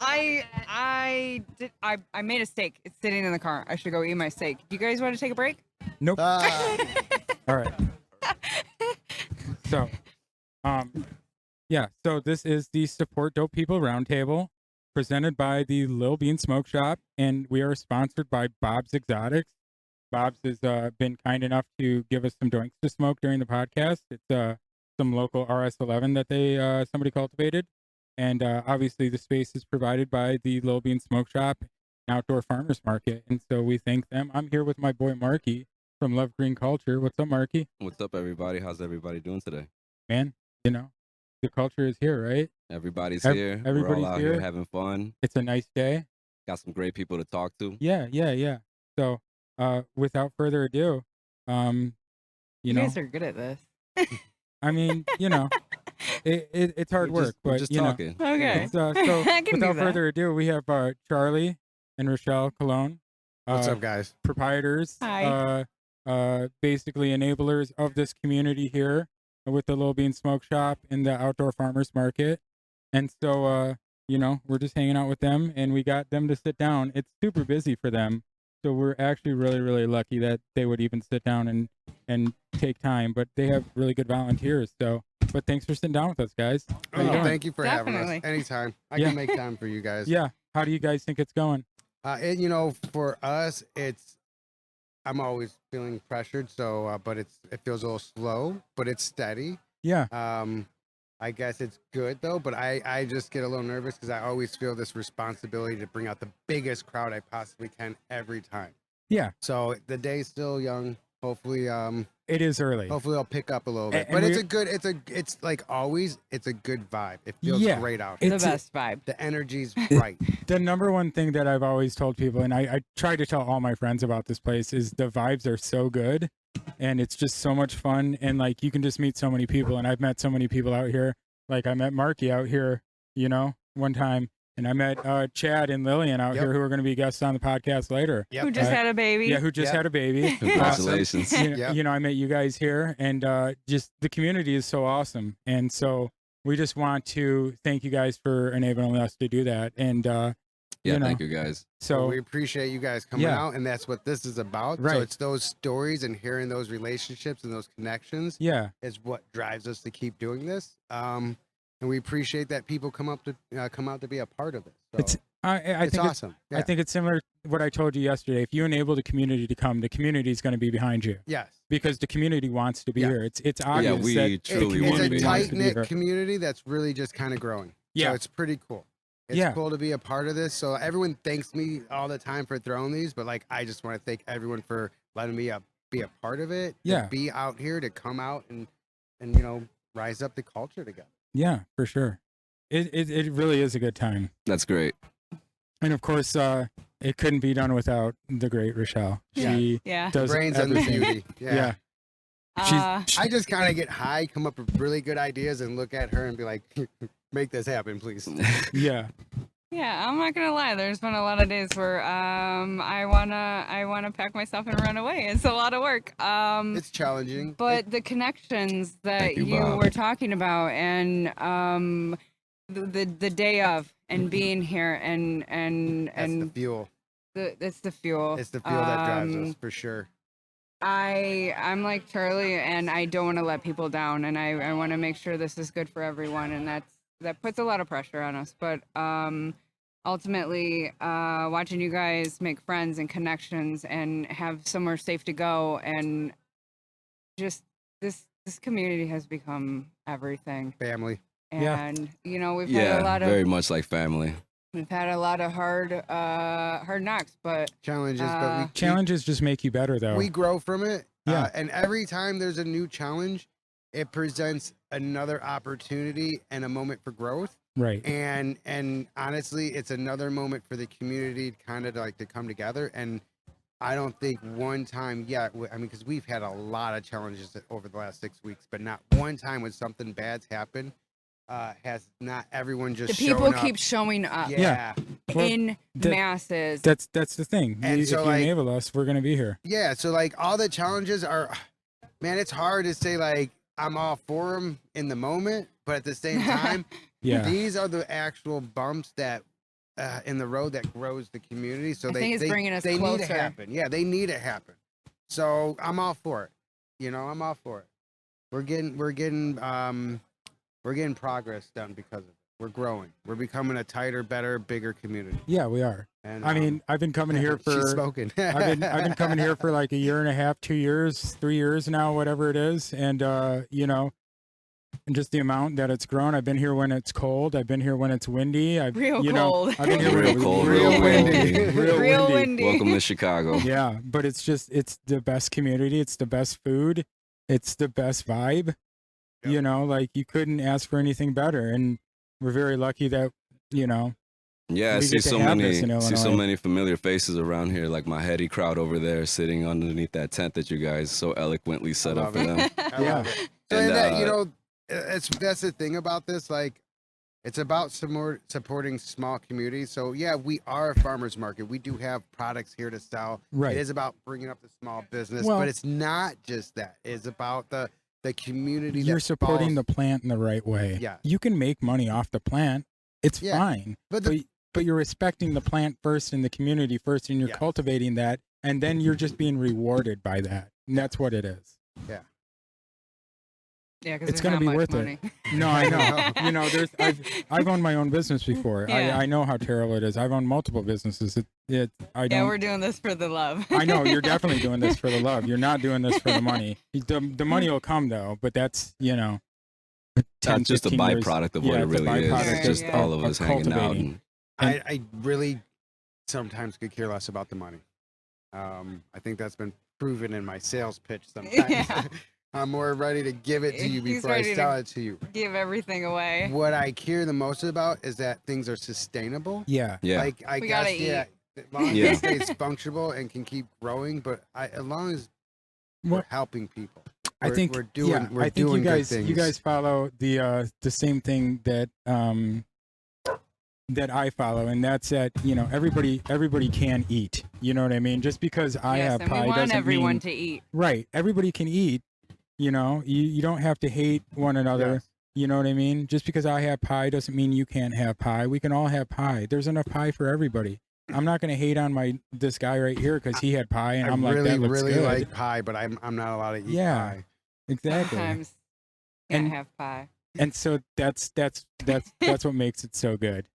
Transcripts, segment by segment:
I made a steak. It's sitting in the car. I should go eat my steak. Do you guys want to take a break? Nope. Ah, All right. So, yeah. So this is the Support Dope People Roundtable, presented by the Lil Bean Smoke Shop, and we are sponsored by Bob's Exotics. Bob's has been kind enough to give us some doinks to smoke during the podcast. It's some local RS11 that they somebody cultivated, and obviously the space is provided by the Lil Bean Smoke Shop and Outdoor Farmers Market, and so we thank them. I'm here with my boy Markie from Love Green Culture. What's up, Markie? What's up, everybody? How's everybody doing today? Man, you know, the culture is here, right? Everybody's here. Everybody's We're all out here having fun. It's a nice day. Got some great people to talk to. Yeah. So, without further ado, you You know, guys are good at this. I mean, you know, it's hard work, We're but just you know, talking. Okay. so I can do without that. further ado, we have Charlie and Rochelle Cologne, what's up, guys? proprietors, Hi. basically enablers of this community here with the Lil Bean Smoke Shop and the Outdoor Farmers Market. And so, you know, we're just hanging out with them, and we got them to sit down. It's super busy for them, so we're actually really, really lucky that they would even sit down and take time. But they have really good volunteers. So, but thanks for sitting down with us, guys. How you doing? Thank you for having Definitely. us. Anytime. I Yeah. can make time for you guys. Yeah. How do you guys think it's going? You know, for us, I'm always feeling pressured, so but it feels a little slow, but it's steady. Yeah. I guess it's good though, but I just get a little nervous because I always feel this responsibility to bring out the biggest crowd I possibly can every time. Yeah. So the day's still young. Hopefully, It is early. hopefully I'll pick up a little bit. And But we're- it's like always, it's a good vibe. It feels Yeah. great out The here. It's best vibe. The energy's right. the number one thing that I've always told people, and I try to tell all my friends about this place, is the vibes are so good and it's just so much fun. And like, you can just meet so many people. And I've met so many people out here. Like I met Markie out here, you know, one time. And I met Chad and Lillian out Yep. here who are going to be guests on the podcast later. Yep. Who just had a baby? Yeah, who just Yep. had a baby. Congratulations. Yep. You know, I met you guys here, and just the community is so awesome. And so we just want to thank you guys for enabling us to do that. And Yeah, you know, thank you guys. so we appreciate you guys coming Yeah. out, and that's what this is about. Right. So it's those stories and hearing those relationships and those connections yeah, is what drives us to keep doing this. And we appreciate that people come out to be a part of it. So it's I it's think awesome. I think it's similar to what I told you yesterday. If you enable the community to come, the community is going to be behind you yes. because the community wants to be Yeah. here. It's obvious we that truly the want to It's be a here. wants to tight be here. knit community that's really just kind of growing. Yeah. So it's pretty cool. It's Yeah. cool to be a part of this. So everyone thanks me all the time for throwing these, but like I just want to thank everyone for letting me be a part of it. Yeah. To be out here, to come out and you know rise up the culture together. Yeah, for sure. It really is a good time. That's great. And of course, it couldn't be done without the great Rochelle. Yeah. She Yeah. does Brains and the everything. beauty. Yeah. Uh, I just kind of get high, come up with really good ideas, and look at her and be like, "Make this happen, please." Yeah. yeah, I'm not gonna lie. There's been a lot of days where I wanna pack myself and run away. It's a lot of work. It's challenging, But the connections that Thank you, you Bob. were talking about, and the day of, and being here, and that's the fuel. it's the fuel. It's the fuel that drives us for sure. I'm like Charlie, and I don't want to let people down, and I want to make sure this is good for everyone, and that puts a lot of pressure on us. But ultimately, watching you guys make friends and connections and have somewhere safe to go, and just this community has become everything. Family. Yeah. And you know, we've had Yeah, a lot of very much like family. we've had a lot of hard knocks, but Challenges, but Challenges just make you better, though. we grow from it. Yeah. And every time there's a new challenge, it presents another opportunity and a moment for growth. right. And honestly, it's another moment for the community kind of like to come together. And I don't think one time yet, I mean, because we've had a lot of challenges over the last 6 weeks, but not one time when something bad's happened, has not everyone just the people shown up. keep showing up Yeah. Well, in that- masses. That's the thing. And If so, you like- enable us, we're gonna be here. Yeah. So like all the challenges are, man, it's hard to say like I'm all for them in the moment, but at the same time, Yeah. these are the actual bumps that in the road that grows the community. So I they think it's bringing us they need to closer. happen. Yeah, they need to happen. So I'm all for it. You know, I'm all for it. We're getting progress done because of it. We're growing. We're becoming a tighter, better, bigger community. Yeah, we are. And I mean, I've been coming here she's for smoking. I've been coming here for like a year and a half, 2 years, 3 years now, whatever it is, and you know, and just the amount that it's grown. I've been here when it's cold. I've been here when it's windy. I've Real you know, cold. I've been here when Real it was cold, real real windy, windy. real windy. Welcome to Chicago. Yeah, but it's the best community. It's the best food. It's the best vibe. Yep. You know, like you couldn't ask for anything better, and we're very lucky that you know. Yeah, I We see get to so have many this in see so Illinois. many familiar faces around here, like my heady crowd over there sitting underneath that tent that you guys so eloquently set up love for it. them. I Yeah. love it. So And, and that, you know, that's the thing about this. Like, it's about supporting small communities. So yeah, we are a farmers market. We do have products here to sell. Right. It is about bringing up the small business, Well- but it's not just that. It's about the community. You're that supporting falls- the plant in the right way. Yeah. You can make money off the plant. It's Yeah. fine. But But you're respecting the plant first and the community first, and you're Yes. cultivating that, and then you're just being rewarded by that. And that's what it is. Yeah, because It's gonna be worth it. No, I know. You know, I've owned my own business before. Yeah. I know how terrible it is. I've owned multiple businesses. I Yeah, don't. we're doing this for the love. I know you're definitely doing this for the love. You're not doing this for the money. The money will come though, but that's 10, That's just a 15 years. byproduct of Yeah, what it it's a really is. byproduct It's just of- all of of us hanging out. cultivating. And I really sometimes could care less about the money. I think that's been proven in my sales pitch sometimes. Yeah. I'm more ready to give it to you He's before I ready to- sell it to you. Give everything away. What I care the most about is that things are sustainable. Yeah. yeah, Like I We guess, gotta yeah. As long as Yeah. it stays functional and can keep growing, but as long as we're Well, helping people, I we're- think we're doing. yeah, we're I think doing you guys good things. you guys follow the same thing that that I follow, and that's that everybody can eat. You know what I mean? Just because I Yes, have and we pie want doesn't everyone mean to eat. right. Everybody can eat. You know, you don't have to hate one another. Yes. You know what I mean? Just because I have pie doesn't mean you can't have pie. We can all have pie. There's enough pie for everybody. I'm not gonna hate on this guy right here because he had pie, and I I'm like, really, that looks really good. like pie, but I'm not allowed to eat Yeah. pie. Exactly. Sometimes can't And- have pie. And so that's what makes it so good.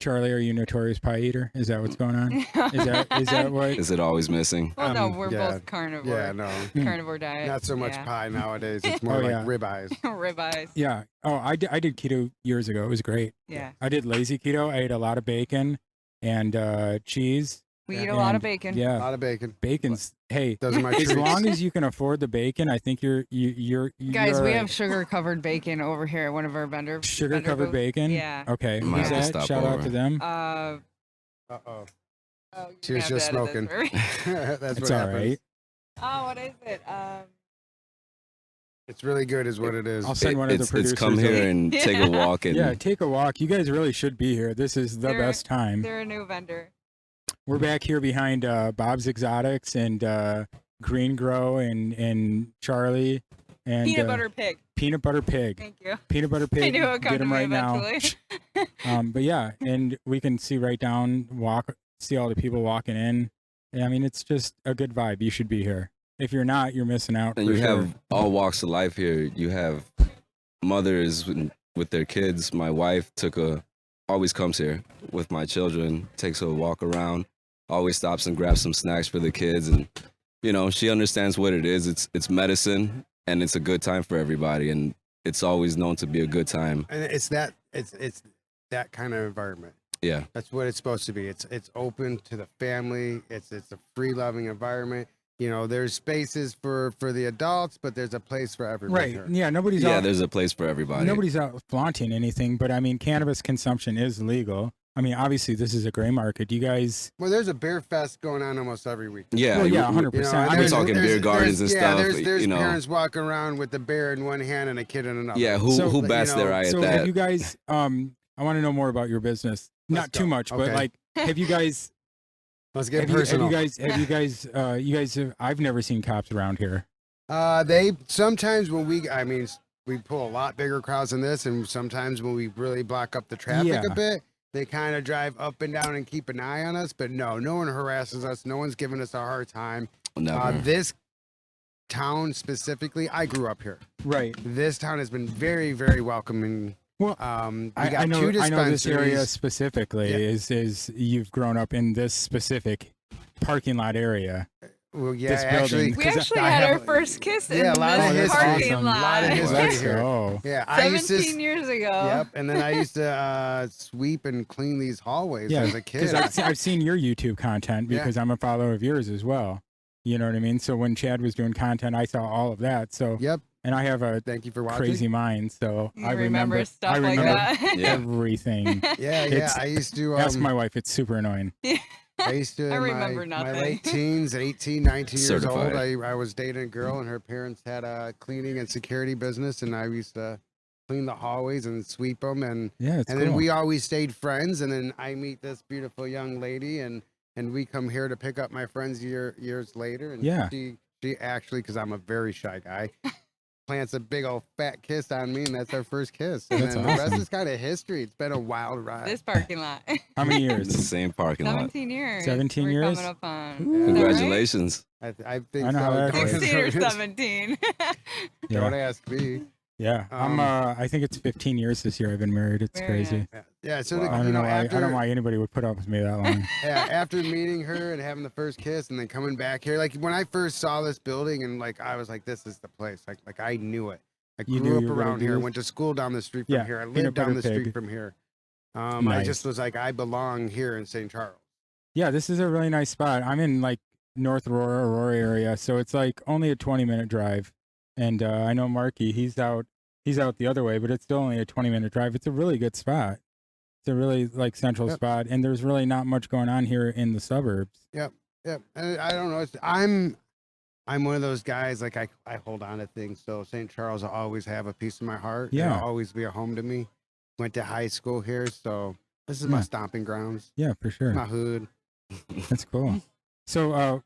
Charlie, are you a notorious pie eater? Is that what's going on? Is that what? is it always missing? Well, no, Um, we're yeah. both carnivore. Yeah, no, Carnivore diet. not so much yeah. pie nowadays. It's more Oh, like yeah. ribeyes. Ribeyes. Yeah. Oh, I did keto years ago. It was great. Yeah. I did lazy keto. I ate a lot of bacon and cheese. We Yeah. eat a lot of And, bacon. A Yeah, lot of bacon. bacon's. Hey, Those are my as treats. long as you can afford the bacon, I think you're Guys, we all have right. sugar covered bacon over here at one of our vendor sugar-covered booths. bacon. Yeah. Okay. Might Who's have to that? stop Shout out over. to them. Uh, Uh-oh. oh, She you're was gonna just have to edit smoking. this for me. That's It's what all happens. right. Oh, what is it? It's really good, is what it is. I'll send one of the It's producers. come here over. and take a walk and Yeah, take a walk. You guys really should be here. This is the They're- best time. They're a new vendor. We're back here behind Bob's Exotics and Green Grow and Charlie and Peanut butter pig. Peanut Butter Pig. Thank you. Peanut Butter I Pig. knew it would come Get to him me right now. eventually. But yeah, and we can see right down, see all the people walking in. I mean, it's just a good vibe. You should be here. If you're not, you're missing out. and for you sure. have all walks of life here. You have mothers with their kids. My wife always comes here with my children, takes a walk around, always stops and grabs some snacks for the kids, and she understands what it is. It's medicine, and it's a good time for everybody, and it's always known to be a good time. And it's that kind of environment. Yeah. That's what it's supposed to be. It's open to the family. It's a free loving environment. There's spaces for the adults, but there's a place for everyone. right. here. Yeah, nobody's Yeah, out. there's a place for everybody. Nobody's out flaunting anything, but I mean, cannabis consumption is legal. I mean, obviously, this is a gray market. You guys, Well, there's a beer fest going on almost every week. Yeah, well, yeah, we- 100%. I We're mean, talking beer gardens and stuff, There's you know. parents walking around with the bear in one hand and a kid in another. Yeah, So, who you bats know, their eye so at have that? you guys? I want to know more about your business. Let's Not too go. much, but Okay. like, have you guys? Let's get Have you personal. guys? You guys have? I've never seen cops around here. They sometimes when I mean, we pull a lot bigger crowds than this, and sometimes when we really block up the traffic Yeah. a bit, they kind of drive up and down and keep an eye on us. But no one harasses us. No one's giving us a hard time. Never. This town specifically, I grew up here. Right. This town has been very, very welcoming. Well, We I got know. two I know this area dispensaries. specifically Yeah. is you've grown up in this specific parking lot area. Well, yeah, this building. actually, We 'Cause actually I had have- our first kiss yeah, in a lot of this history. parking Awesome. lot. Lot of history Let's here. go. yeah, I used to. 17 years ago. Yep, and then I used to sweep and clean these hallways Yeah, as a because kid. I've seen your YouTube content Yeah. because I'm a follower of yours as well. You know what I mean? So when Chad was doing content, I saw all of that. So Yep. and I have a Thank you for watching. crazy mind, so You I remember stuff I like remember that. Yeah. everything. Yeah, It's- I used to. Ask my wife; it's super annoying. I used to. I in remember my nothing. late teens, 18, 19 years Certified. old. I was dating a girl, and her parents had a cleaning and security business, and I used to clean the hallways and sweep them, and Yeah, it's and cool. then we always stayed friends. And then I meet this beautiful young lady, and we come here to pick up my friends years later. And Yeah. she actually, because I'm a very shy guy, plants a big old fat kiss on me, and that's our first kiss. And That's then the rest awesome. is kind of history. It's been a wild ride. This parking lot. How many The years? same parking lot. 17 years. 17 we're years? coming up on. Ooh. Is that right? Congratulations. I think I know how so. that Don't- is. 16 or 17. Don't Yeah, ask me. yeah. I'm. I think it's 15 years this year. I've been married. It's Very crazy. nice. Yeah. So Wow. I don't know why. after I don't know why anybody would put up with me that long. yeah, after meeting her and having the first kiss, and then coming back here, like when I first saw this building, and like I was like, this is the place. Like I knew it. I You grew knew up you were gonna around do here. this? Went to school down the street from Yeah, here. I peanut lived down the butter street pig. from here. I Nice. just was like, I belong here in St. Charles. Yeah, this is a really nice spot. I'm in like North Aurora area, so it's like only a 20-minute drive. And I know Markie, he's out the other way, but it's still only a 20-minute drive. It's a really good spot. It's a really like central Yep. spot, and there's really not much going on here in the suburbs. Yeah, and I don't know. I'm one of those guys. Like I hold on to things. So St. Charles will always have a piece of my heart. Yeah. It'll always be a home to me. Went to high school here, so this is my Yeah. stomping grounds. Yeah, for sure. My hood. That's cool. So,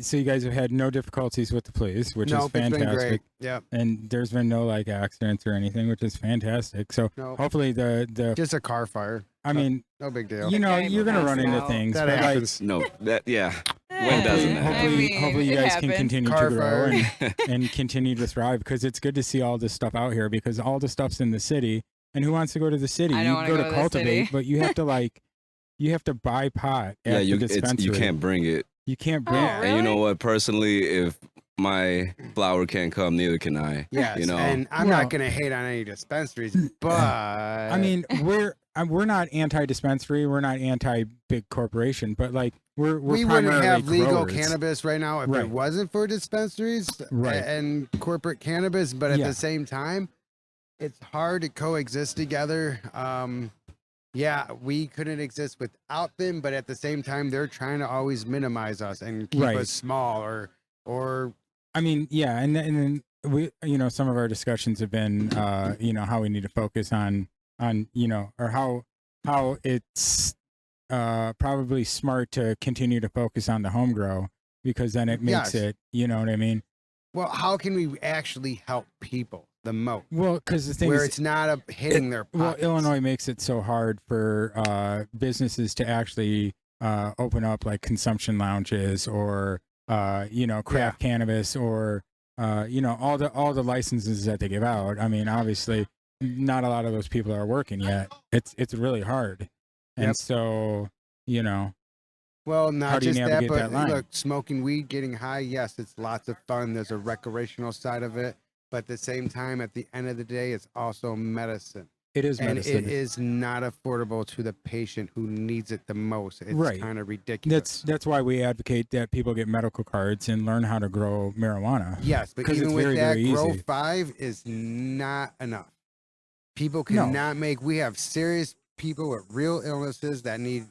so you guys have had no difficulties with the police, which is Nope, it's been great. fantastic. Yep. And there's been no like accidents or anything, which is fantastic. So No, hopefully the just a car fire. I mean, No big deal. you know, Okay, you're gonna run passed into out. things, That but like happens. No, when Eh, doesn't that happen? hopefully you it guys can happens. continue Car to grow fire. and continue to thrive, because it's good to see all this stuff out here, because all the stuff's in the city, and who wants to go to the city? I don't You wanna go go to to the cultivate, city. but you have to like you have to buy pot at Yeah, the you dispensary. can't bring it. You can't Oh, bring And you know Really? what? Personally, if my flower can't come, neither can I. Yes, You know. and I'm Well- not gonna hate on any dispensaries, but I mean, we're not anti-dispensary, we're not anti-big corporation, but like we're we wouldn't primarily have legal growers. cannabis right now if Right. it wasn't for dispensaries Right. and corporate cannabis. But at Yeah. the same time, it's hard to coexist together. Yeah, we couldn't exist without them, but at the same time, they're trying to always minimize us and keep Right. us small or I mean, yeah, and then we, you know, some of our discussions have been, you know, how we need to focus on, you know, or how it's probably smart to continue to focus on the home grow, because then it makes Yes. it, you know what I mean? well, how can we actually help people the most? Well, because the thing Where is, it's not hitting their well, pockets. Illinois makes it so hard for businesses to actually open up like consumption lounges or you know, craft cannabis or you know, all the licenses that they give out. I mean, obviously, not a lot of those people are working yet. It's really hard, and Yep. so you know, Well, How not do you just that, navigate but that line? look, smoking weed, getting high, yes, it's lots of fun. There's a recreational side of it, but at the same time, at the end of the day, it's also medicine. it is And medicine. it is not affordable to the patient who needs it the most. It's Right. kind of ridiculous. That's why we advocate that people get medical cards and learn how to grow marijuana. Yes, but 'Cause even it's with very, that, very Grow easy. 5 is not enough. People No. cannot make, we have serious people with real illnesses that need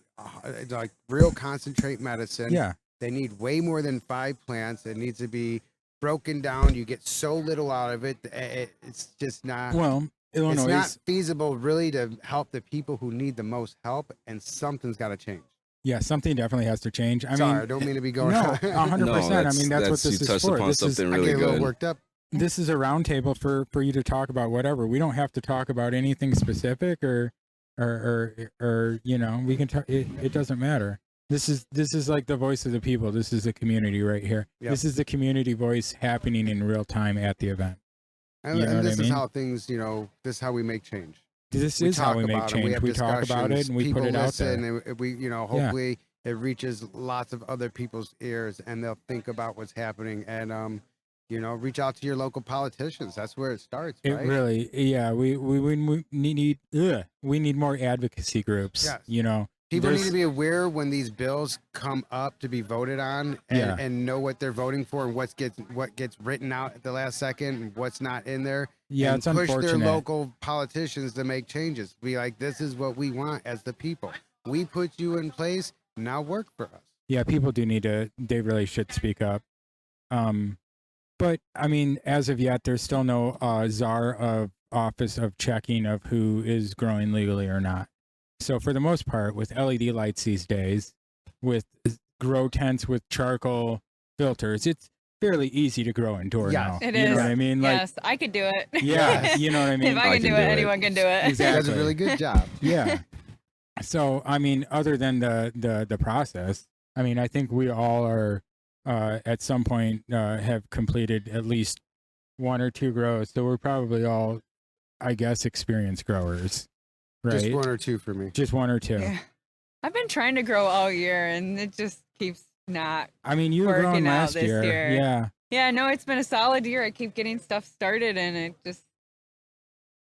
like real concentrate medicine. Yeah, They need way more than 5 plants. It needs to be broken down. You get so little out of it. It's just not. well, It's Illinois not is, feasible really to help the people who need the most help, and something's got to change. yeah, something definitely has to change. I Sorry, I mean, don't mean to be going. no, on. 100%. I mean, that's what you this is touched for. upon This is something I really get a little good. worked up. this is a roundtable for you to talk about whatever. We don't have to talk about anything specific or you know, we can talk. It doesn't matter. This is like the voice of the people. This is the community right here. Yep. This is the community voice happening in real time at the event. And, You know and what I this is mean? how things, you know, this is how we make change. This We is how talk we make about 'em, change. have We talk about it discussions, and we people put it out listen, there. and we, you know, Yeah. hopefully it reaches lots of other people's ears and they'll think about what's happening and, you know, reach out to your local politicians. That's where it starts, It right? really, yeah. We need more advocacy groups. Yes. You know, People need There's- to be aware when these bills come up to be voted on and, Yeah. and know what they're voting for and what gets written out at the last second and what's not in there. yeah, and it's push unfortunate. their local politicians to make changes. Be like, this is what we want as the people. We put you in place. Now work for us. Yeah, people do need to. They really should speak up. But I mean, as of yet, there's still no czar of office of checking of who is growing legally or not. So for the most part, with LED lights these days, with grow tents with charcoal filters, it's fairly easy to grow indoor Yes. now. It You know is. what I mean? Like, Yes, I could do it. yeah, you know what I mean? If I can do it, anyone can do it. Exactly. Does a really good job. Yeah. So I mean, other than the process, I mean, I think we all are at some point have completed at least one or two grows. So we're probably all, I guess, experienced growers, right? Just one or two for me. Just one or two. Yeah. I've been trying to grow all year, and it just keeps not. I mean, you were Working growing out last this year. year. Yeah. Yeah, no, it's been a solid year. I keep getting stuff started, and it just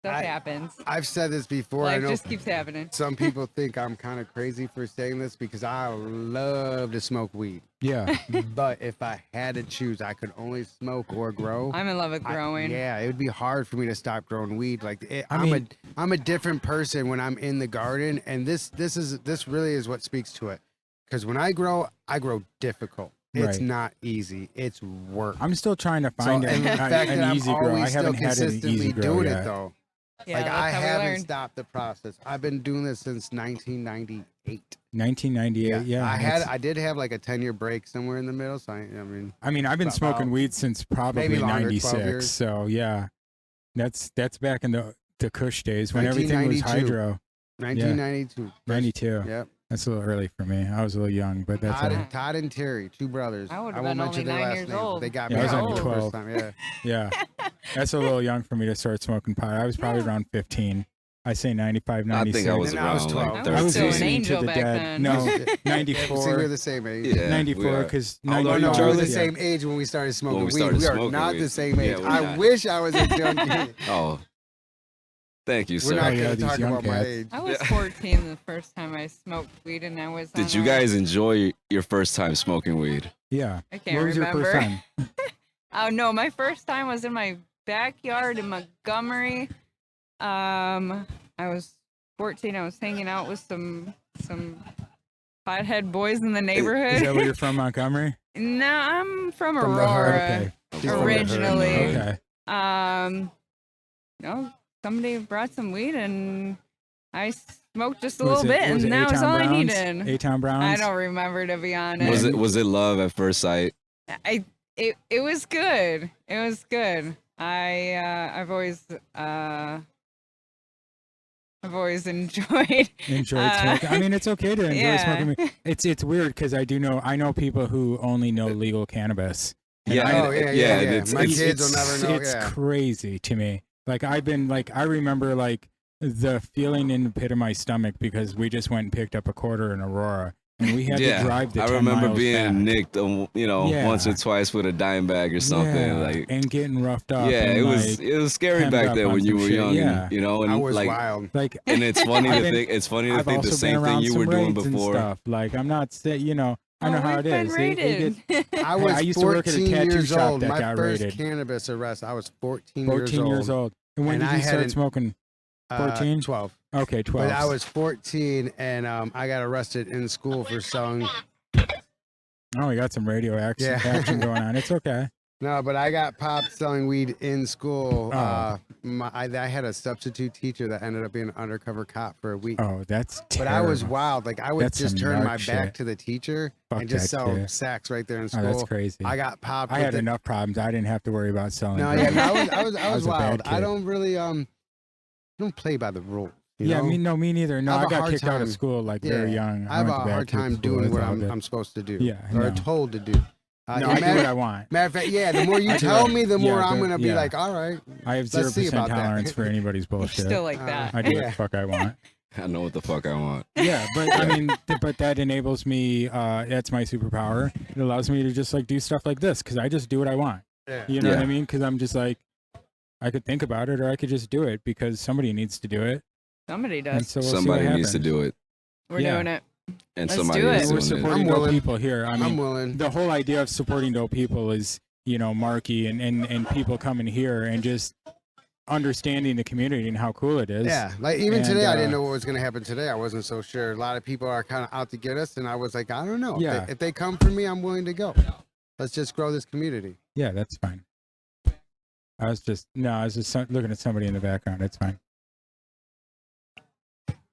stuff happens. I've said this before. I Life know just keeps happening. some people think I'm kind of crazy for saying this because I love to smoke weed. Yeah. But if I had to choose, I could only smoke or grow. I'm in love with growing. Yeah, it would be hard for me to stop growing weed. Like I I'm mean- a different person when I'm in the garden, and this really is what speaks to it. Because when I grow difficult. It's Right. not easy. It's work. I'm still trying to find and the fact an that easy I'm grow. I always still haven't had an consistently easy grow doing yet. it though. Yeah, Like that's I how we haven't learn. stopped the process. I've been doing this since 1998. 1998. Yeah. I did have like a 10-year break somewhere in the middle. So I mean, I mean, I've been about smoking weed since probably maybe longer, 12 '96. years. So yeah, that's back in the Kush days when everything was 1992. hydro. 1992. 92. Yep. That's a little early for me. I was a little young, but that's all right. Todd and Terry, two brothers. I would've won't been mention only their 9 last years names, but old. They got Yeah, me I was out only the 12. first time. Yeah. Yeah, that's a little young for me to start smoking pot. I was probably Yeah. around 15. I say 95, I 96. think I was And I was around 12. like I I was still an 13. listening to angel the back dead. then. No, See, we're 94, the same age. Yeah, we 94, are. because Although No, 94. we're the Yeah. same age when we started smoking we weed. started We are smoking not weed. the same age. Yeah, we're I not. wish I was as young. We're Oh, thank you, sir. not yeah, going to these talk young about my cats. age. I was 14 the first time I smoked weed, and I was. Did on you a- guys enjoy your first time smoking weed? Yeah. I can't What was remember. your first time? Oh no, my first time was in my backyard in Montgomery. I was 14. I was hanging out with some pothead boys in the Is neighborhood. that where you're from, Montgomery? No, I'm from From the hood. Aurora. Okay. She's from the hood. Originally. Okay. No, somebody brought some weed and I smoked just a Was little bit, was and that was A-Town all I Browns? needed. A-Town Browns? I don't remember, to be honest. Was it love at first sight? It was good. It was good. I've always enjoyed. Enjoyed smoking. I mean, it's okay to enjoy yeah. smoking weed. It's weird because I know people who only know legal cannabis. And Yeah, I- Oh, yeah. It's, My it's, kids will never know. It's Yeah. crazy to me. Like I remember like the feeling in the pit of my stomach because we just went and picked up a quarter in Aurora and we had to drive the I 10 remember miles being back. nicked, Yeah. once or twice with a dime bag or something. Yeah, Like, and getting roughed up. yeah, and it was scary hemmed back up then on when you some were shit, young. yeah. And, and I was like, wild. like and it's funny I've to been- think. It's funny to I've think the also been same thing around you some were doing raids and before. stuff. Like I'm not saying, I know how we've it been is. raided. I was I used to work at a 14 tattoo years shop old. that My got first raided. cannabis arrest, I was 14, 14 years old. And when And did I you start hadn't- smoking? 14? 12. Okay, 12. But I was 14 and I got arrested in school for selling. Oh, we got some radio action, Yeah. action going on. It's okay. No, but I got popped selling weed in school. Oh. I had a substitute teacher that ended up being an undercover cop for a week. Oh, that's But terrible. I was wild. Like I would That's just some turn my narc back shit. to the teacher Fuck and just that sell shit. sacks right there in Oh, school. that's crazy. I got popped. I with had it. enough problems. I didn't have to worry about selling. No, drugs. yeah, I was I was a bad wild. I kid. don't really don't play by the rules. You Yeah, know? me neither. No, I have I a got hard kicked out of time- school like very young. I have a went to bad hard kid time school. doing That's what all good. I'm supposed to do. Yeah, or no. told to do. No, I do matter, what I want. matter of fact, yeah, the more you I do tell it. me, the more Yeah, I'm gonna be yeah. like, all right. I have Let's see 0% about that. tolerance for anybody's You're bullshit. still like that. I do what Yeah. the fuck I want. I know what the fuck I want. Yeah, but I mean, but that enables me. That's my superpower. It allows me to just like do stuff like this because I just do what I want. Yeah. You know what Yeah. I mean? Because I'm just like, I could think about it or I could just do it because somebody needs to do it. Somebody And does. so we'll see Somebody what needs to happens. do it, We're yeah. doing it. and Let's somebody do it. is We're doing it. supporting dope willing. people here. I mean, I'm willing. the whole idea of supporting dope people is, you know, Markie and people coming here and just understanding the community and how cool it is. Yeah, like even And, today, I didn't know what was going to happen today. I wasn't so sure. A lot of people are kind of out to get us, and I was like, I don't know. Yeah. If they come for me, I'm willing to go. Let's just grow this community. Yeah, that's fine. I was just looking at somebody in the background. It's fine.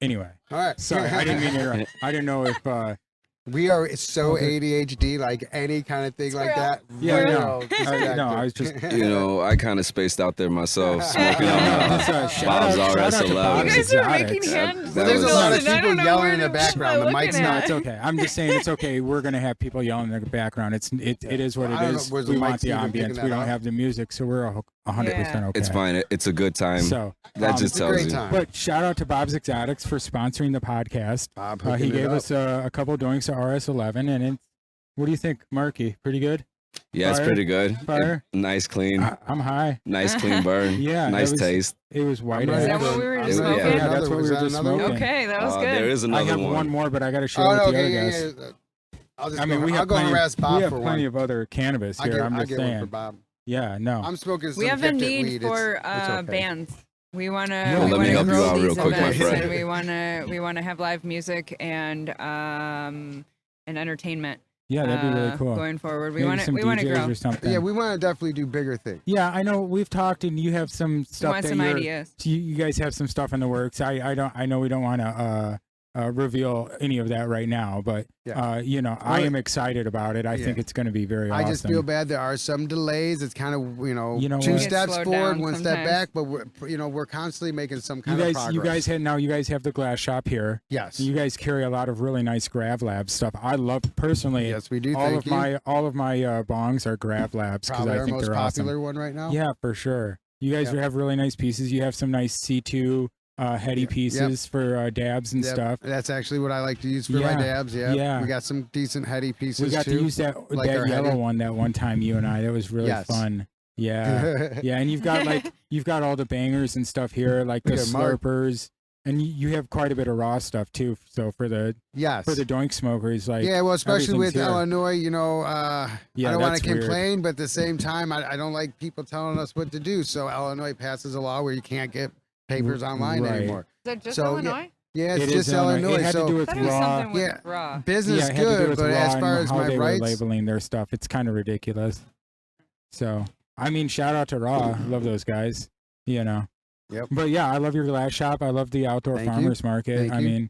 Anyway, All right. sorry, I didn't mean to interrupt. I didn't know if We are so Okay. ADHD, like any kind of thing like Squirrel. that. Yeah, real no. distracted. No, I was just You know, I kind of spaced out there myself, smoking on That's, Bob's shout out to RS11. Bob's You guys are Exotics. making hands. That Well, there's a was- lot of and I people don't know yelling where in the to- background. what The am I mic's looking No, not- at? it's okay. I'm just saying it's okay. We're gonna have people yelling in the background. It is what I it don't know, is. was the We mic want the even picking ambience. that We don't up? have the music, so we're 100% Yeah. okay. It's fine. It's a good time. So That just It's a tells great you. time. but shout out to Bob's Exotics for sponsoring the podcast. Bob He hooking it gave up. us a couple doinks of RS11, and it's, what do you think, Markie? Pretty good. Yeah, it's Fire. pretty good. Fire. Nice, clean, I'm high. nice, clean burn. Yeah, nice that was- taste. It was white. ready Is that ash. what we were I'm just Yeah, ready for smoking? Yeah, that's another what one. we Is were that just another one? smoking. Okay, that was There good. is I another have one. one more, but I got to share Oh, with no, the other okay, guys. yeah. I'll just I mean, go, we I'll have go plenty, harass Bob we have for plenty one. of other cannabis I'll here. I'm get just one for saying. Bob. Yeah, no. I'm smoking some We have a gifted need weed. It's okay. bands. We want to. Well, we let me wanna help you grow out real these quick, my events, friend. and we want to have live music and entertainment. Yeah, that'd be really cool. Going forward. We Maybe want to. some We want to DJs grow. or something. Yeah, we want to definitely do bigger things. Yeah, I know we've talked, and you have some We stuff want that some you're. ideas. You guys have some stuff in the works. I don't. I know we don't want to reveal any of that right now, but Yeah. you know, I am excited about it. I Yeah. think it's going to be very I awesome. just feel bad. There are some delays. It's kind of You know two what? steps Slowed forward, down one sometimes. step back. But we're constantly making some You kind of guys, progress. you guys have the glass shop here. yes, You guys carry a lot of really nice Grav Lab stuff. I love personally. yes, we do. all Thank of you. my bongs are Grav Labs because Probably I our think most they're awesome. popular one right now. Yeah, for sure. You guys Yep. have really nice pieces. You have some nice C2 heady Yep. pieces for dabs and Yep, stuff. That's actually what I like to use for Yeah, my dabs. Yeah, yeah. we got some decent heady pieces We got too. to use that like our yellow heady. one that one time, you and I. That was really Yes. fun. Yeah. Yeah, and you've got all the bangers and stuff here, like the Yeah, Mark- slurpers, and you have quite a bit of raw stuff too. So for the yes. doink smokers, like Yeah, well, especially with everything's here. Illinois, Yeah, I don't want that's to weird. complain, but at the same time, I don't like people telling us what to do. So Illinois passes a law where you can't get papers online right. anymore. Is that just So, yeah, Illinois? Yeah, it's It is just Illinois. It had so to do I with thought it was raw. something with Yeah. raw. business Yeah, it had to do good, with but raw as and far as how my they rights, were labeling their stuff, it's kind of ridiculous. So, I mean, shout out to Raw. Love those guys. You know. Yep. But yeah, I love your glass shop. I love the outdoor Thank you. farmers market. Thank I you. mean,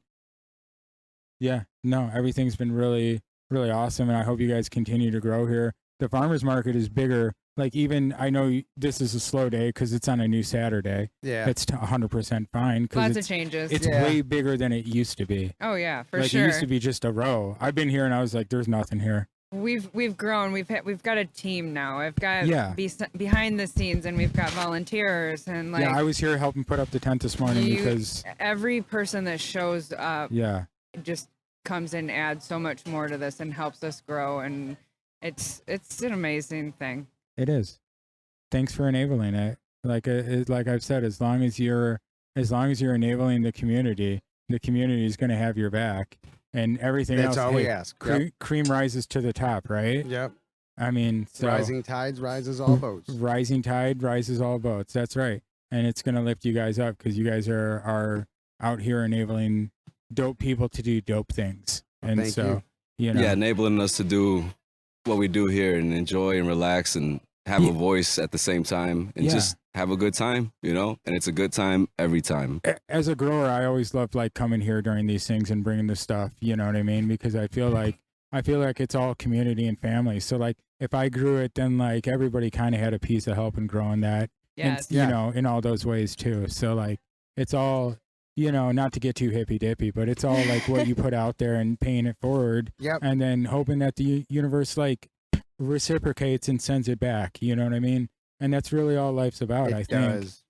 yeah, no, everything's been really, really awesome, and I hope you guys continue to grow here. The farmers market is bigger. Like even I know this is a slow day because it's on a new Saturday. yeah, It's 100% fine Lots because of it's changes. it's Yeah. way bigger than it used to be. Oh yeah, for like sure. it used to be just a row. I've been here and I was like, there's nothing here. We've grown. We've got a team now. I've got Yeah. behind the scenes, and we've got volunteers, and like Yeah, I was here helping put up the tent this morning You- because every person that shows up yeah, just comes and adds so much more to this and helps us grow, and it's an amazing thing. it is. Thanks for enabling it. Like like I've said, as long as you're enabling the community is going to have your back, and everything that's else. all hey, we ask. Yep. Cream rises to the top, right? Yep. I mean, so Rising tides rises all boats. rising tide rises all boats. That's right, and it's going to lift you guys up because you guys are out here enabling dope people to do dope things, and Thank so you. you know, Yeah, enabling us to do what we do here and enjoy and relax and have Yeah. a voice at the same time and Yeah. just have a good time, you know? And it's a good time every time. As a grower, I always loved like coming here during these things and bringing the stuff, you know what I mean? Because I feel like it's all community and family. So like if I grew it, then like everybody kind of had a piece of help in growing that. And, Yes. you know, in all those ways too. So like it's all, you know, not to get too hippy dippy, but it's all like what you put out there and paying it forward, Yep. and then hoping that the universe like reciprocates and sends it back. You know what I mean? And that's really all life's about. I It think. does.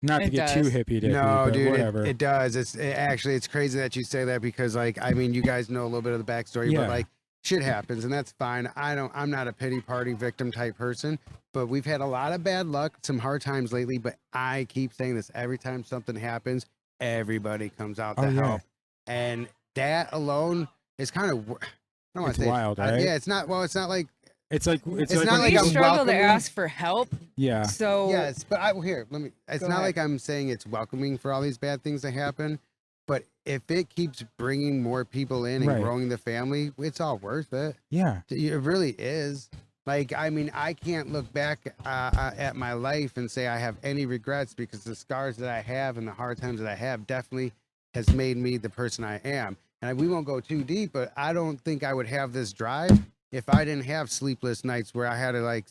Not to It get too does. hippy dippy, No, but dude, whatever. it does. Actually, it's crazy that you say that because, like, I mean, you guys know a little bit of the backstory, Yeah. but like, shit happens, and that's fine. I'm not a pity party victim type person, but we've had a lot of bad luck, some hard times lately. But I keep saying this every time something happens, everybody comes out to Oh, yeah. help, and that alone is kind of. I don't want It's to say wild, right? Yeah, it's not. Well, it's not like. It's like It's like not when like we I'm struggle to welcoming- ask for help. yeah. So Yes, but here, let me. It's Go not ahead. like I'm saying it's welcoming for all these bad things to happen, but if it keeps bringing more people in and Right. growing the family, it's all worth it. Yeah. It really is. Like, I mean, I can't look back at my life and say I have any regrets because the scars that I have and the hard times that I have definitely has made me the person I am. And we won't go too deep, but I don't think I would have this drive if I didn't have sleepless nights where I had to like,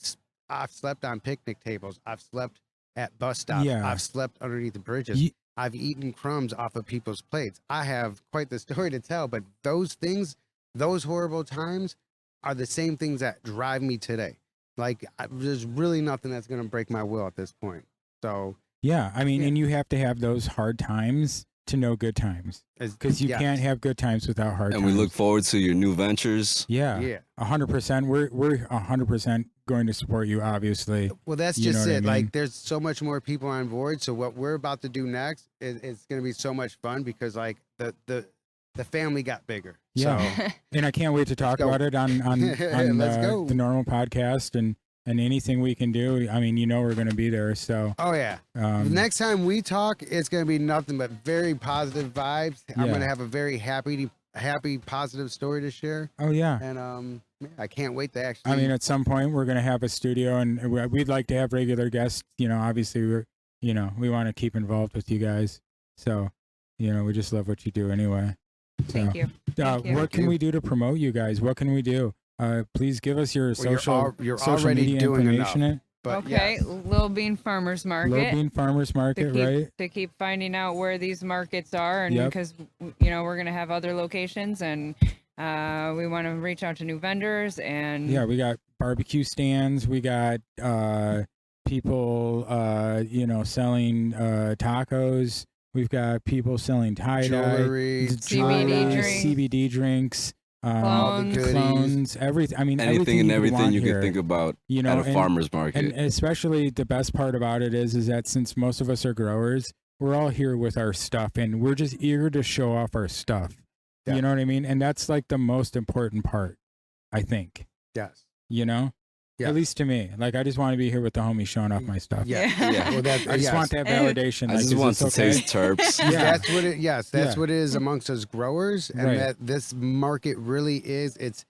I've slept on picnic tables. I've slept at bus stops. Yeah. I've slept underneath the bridges. Ye- I've eaten crumbs off of people's plates. I have quite the story to tell, but those things, those horrible times are the same things that drive me today. Like, there's really nothing that's going to break my will at this point. So, Yeah. I mean, Yeah. and you have to have those hard times to know good times, because you yes. can't have good times without hard And times. we look forward to your new ventures. Yeah. Yeah. 100%. We're 100% going to support you, obviously. Well, that's You know just what I it. mean? Like, there's so much more people on board. So what we're about to do next is it's going to be so much fun because like the family got bigger. Yeah. So And I can't wait to talk go. about it on Let's go. the normal podcast and anything we can do. I mean, you know, we're going to be there. So, oh yeah. The next time we talk, it's going to be nothing but very positive vibes. I'm Yeah. going to have a very happy, positive story to share. oh yeah. And yeah, I can't wait to actually. I mean, at some point we're going to have a studio, and we'd like to have regular guests. You know, obviously we want to keep involved with you guys. So, you know, we just love what you do anyway. thank So, you. Thank you. What can you. we do to promote you guys? What can we do? Please give us your Well, social you're social already media doing information. but Okay, yes. Lil Bean Farmers Market. Lil Bean Farmers Market, right? To keep finding out where these markets are, and Yep. because you know we're gonna have other locations, and we want to reach out to new vendors, and Yeah, we got barbecue stands. We got people, you know, selling tacos. We've got people selling tie-dye, Jewelry, CBD drinks. CBD drinks, all the Clones. goodies. clones, everything. I mean, Anything and you could everything want you here, can think about you know, at a farmer's market. and especially the best part about it is that since most of us are growers, we're all here with our stuff, and we're just eager to show off our stuff. Yeah. You know what I mean? And that's like the most important part, I think. Yes. You know, Yeah. at least to me. Like, I just want to be here with the homies showing off my stuff. Yeah. Yeah. Well, that, I just yes. want that And- validation. I like, just is want this to okay? taste terps. Yeah. That's what it. Yes, that's Yeah. what it is amongst us growers, and Right. that this market really is. It's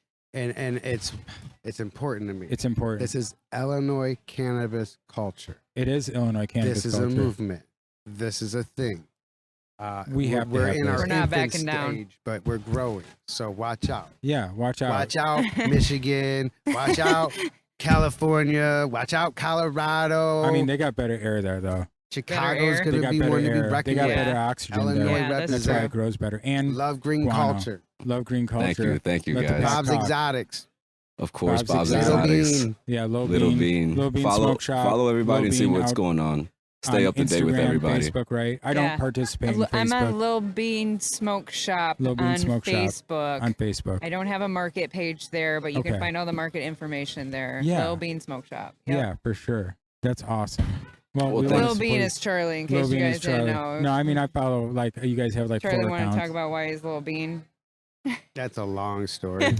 important to me. It's important. This is Illinois cannabis culture. It is Illinois cannabis This is culture. a movement. This is a thing. We have to we're have in this. our We're not infant backing down. stage, but we're growing. So watch out. Yeah, watch out. Watch out, Michigan. Watch out, California. Watch out, Colorado. I mean, they got better air there, though. Chicago's air. They going to got be better one to be air. They reckoned got with. Yeah. better oxygen Illinois there. Yeah, that's That's why represent. it grows better. And Love green guano. culture. love green culture. Thank you Let the guys. pop Bob's talk. Exotics. Of course, Bob's Bob's Exotics. Little Exotics. Bean. Yeah, Lil Little Bean. Bean. Lil Bean follow, Smoke Shop. follow everybody Lil and see Bean what's out going on. Stay on up to date with Instagram, everybody. Facebook, right? I Yeah. don't participate in I'm on Facebook. Lil Bean Smoke Shop Lil Bean on Smoke Shop Facebook. on Facebook. I don't have a market page there, but you Okay. can find all the market information there. Yeah. Lil Bean Smoke Shop. Yep. Yeah, for sure. That's awesome. Well, Well, we thanks. wanna Lil Bean support- is Charlie, in Lil case you Bean is guys didn't Charlie. know. No, I mean I follow like you guys have like Charlie 4 wanted to accounts. talk about why he's Lil Bean. That's a long story.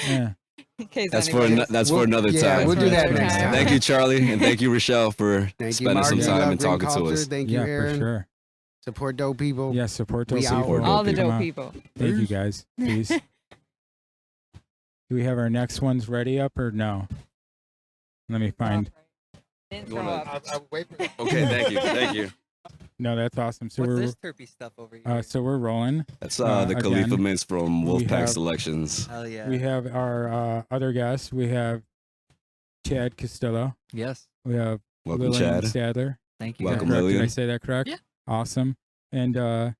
Yeah. In case That's for anybody- We'll- another yeah, time. we'll do that Another next time. time. Thank you, Charlie, and thank you, Rochelle, for Thank you, spending some Markie. time Love and green talking to culture. us. Thank you, Yeah, Aaron. for sure. Support dope people. Yeah, support We those out. people. all the Come dope on. people. Thank you guys. Peace. Do we have our next ones ready up or no? Let me find. Didn't You throw wanna- up. I'll wait for Okay, thank you, thank you. No, that's awesome. So What's we're this terpy stuff over here? so we're rolling. That's Uh, the Khalifa again, mints from we Wolfpack have- Selections. Hell yeah. We have our other guests. We have Chad Castillo. Yes. We have Welcome, Lillian Chad. Stadler. Thank you. Is that Welcome, correct? Did I Lillian. say that correct? Yeah. Awesome. And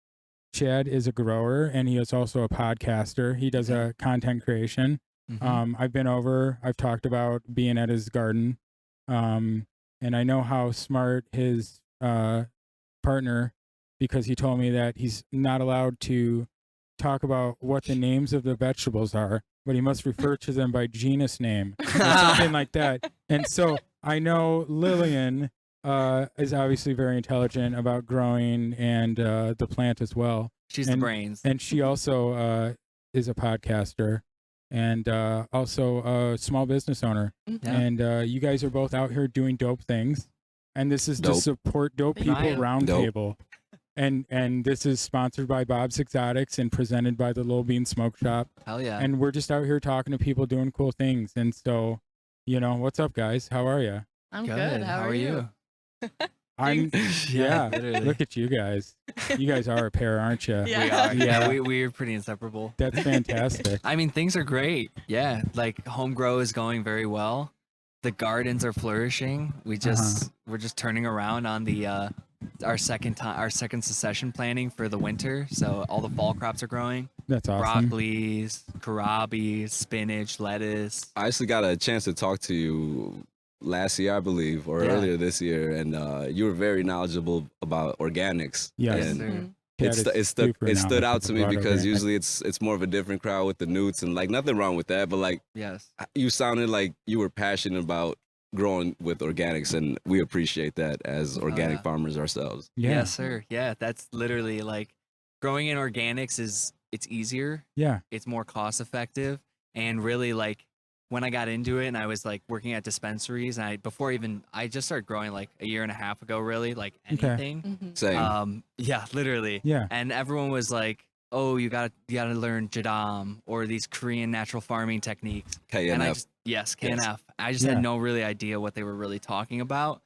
Chad is a grower, and he is also a podcaster. He does a content creation. Mhm. I've been over. I've talked about being at his garden, and I know how smart his partner, because he told me that he's not allowed to talk about what the names of the vegetables are, but he must refer to them by genus name or something like that. And so I know Lillian is obviously very intelligent about growing and the plant as well. She's the and- brains. And she also is a podcaster and also a small business owner. Yeah. And you guys are both out here doing dope things. And this is to Dope. support Dope Thank People you. Roundtable. And this is sponsored by Bob's Exotics and presented by the Lil Bean Smoke Shop. Hell yeah. And we're just out here talking to people doing cool things. And so, what's up, guys? How are you? I'm good. How are you? I'm, yeah, literally. look at you guys. You guys are a pair, aren't you? Yeah. We are. Yeah. Yeah, we're pretty inseparable. That's fantastic. I mean, things are great. Yeah, like home grow is going very well. The gardens are flourishing. We're just turning around on the our second succession planting for the winter. So all the fall crops are growing. That's awesome. Broccolis, kohlrabi, spinach, lettuce. I actually got a chance to talk to you last year, I believe, or Yeah. earlier this year, and you were very knowledgeable about organics. Yes. And Sir. Mhm. Chad is super it stood out to me knowledgeable because about usually it's more of a different crowd with the newts, and like nothing wrong with that, but like Yes. you sounded like you were passionate about growing with organics, and we appreciate that as organic yeah. farmers ourselves. Yeah. Yes, sir. Yeah, that's literally like growing in organics it's easier, Yeah. it's more cost effective, and really like when I got into it and I was like working at dispensaries and I just started growing like a year and a half ago, really, like Okay. anything. Mhm. Same. Yeah, literally. Yeah. And everyone was like, "Oh, you gotta learn jadam or these Korean natural farming techniques." And I KNF. just, yes, Yes. KNF. I just Yeah. had no really idea what they were really talking about.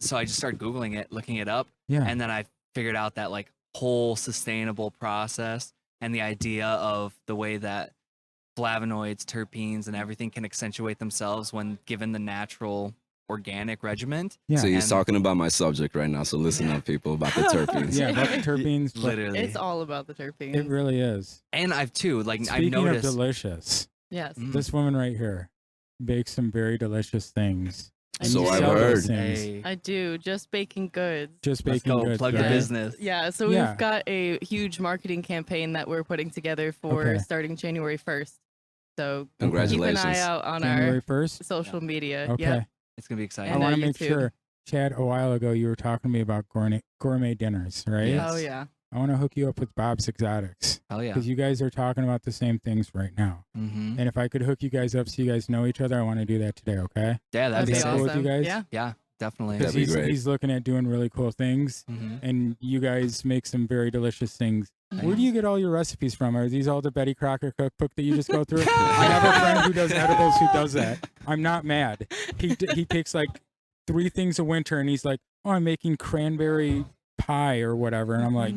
So I just started Googling it, looking it up, Yeah. and then I figured out that like whole sustainable process and the idea of the way that flavonoids, terpenes, and everything can accentuate themselves when given the natural organic regimen. Yeah. So he's And- talking about my subject right now. So listen up, people, about the terpenes. Yeah. About the terpenes. but Literally. It's all about the terpenes. It really is. And I've too, like I've Speaking of noticed. delicious, Yes. Mm. this woman right here bakes some very delicious things. I So do. I've Sell those heard. things. Hey, I do. Just baking goods. Just let's baking go goods, plug right? the business. Yeah, so Yeah. we've got a huge marketing campaign that we're putting together for Okay. starting January 1st. So keep Congratulations. an eye out on January our 1st. social media. Okay. Yep. It's gonna be exciting. I And want to make YouTube. sure, Chad, a while ago you were talking to me about gourmet dinners, right? Yes. Oh yeah. I want to hook you up with Bob's Exotics Hell yeah. because you guys are talking about the same things right now. Mm-hmm. And if I could hook you guys up so you guys know each other, I want to do that today, okay? Yeah, that'd That'd be Is be that awesome. cool with you guys? Yeah. Yeah, definitely. Because That'd be great. he's looking at doing really cool things, Mm-hmm. and you guys make some very delicious things. Where do you get all your recipes from? Are these all the Betty Crocker cookbook that you just go through? I have a friend who does edibles who does that. I'm not mad. He picks like 3 things a winter, and he's like, "Oh, I'm making cranberry pie or whatever," and I'm like,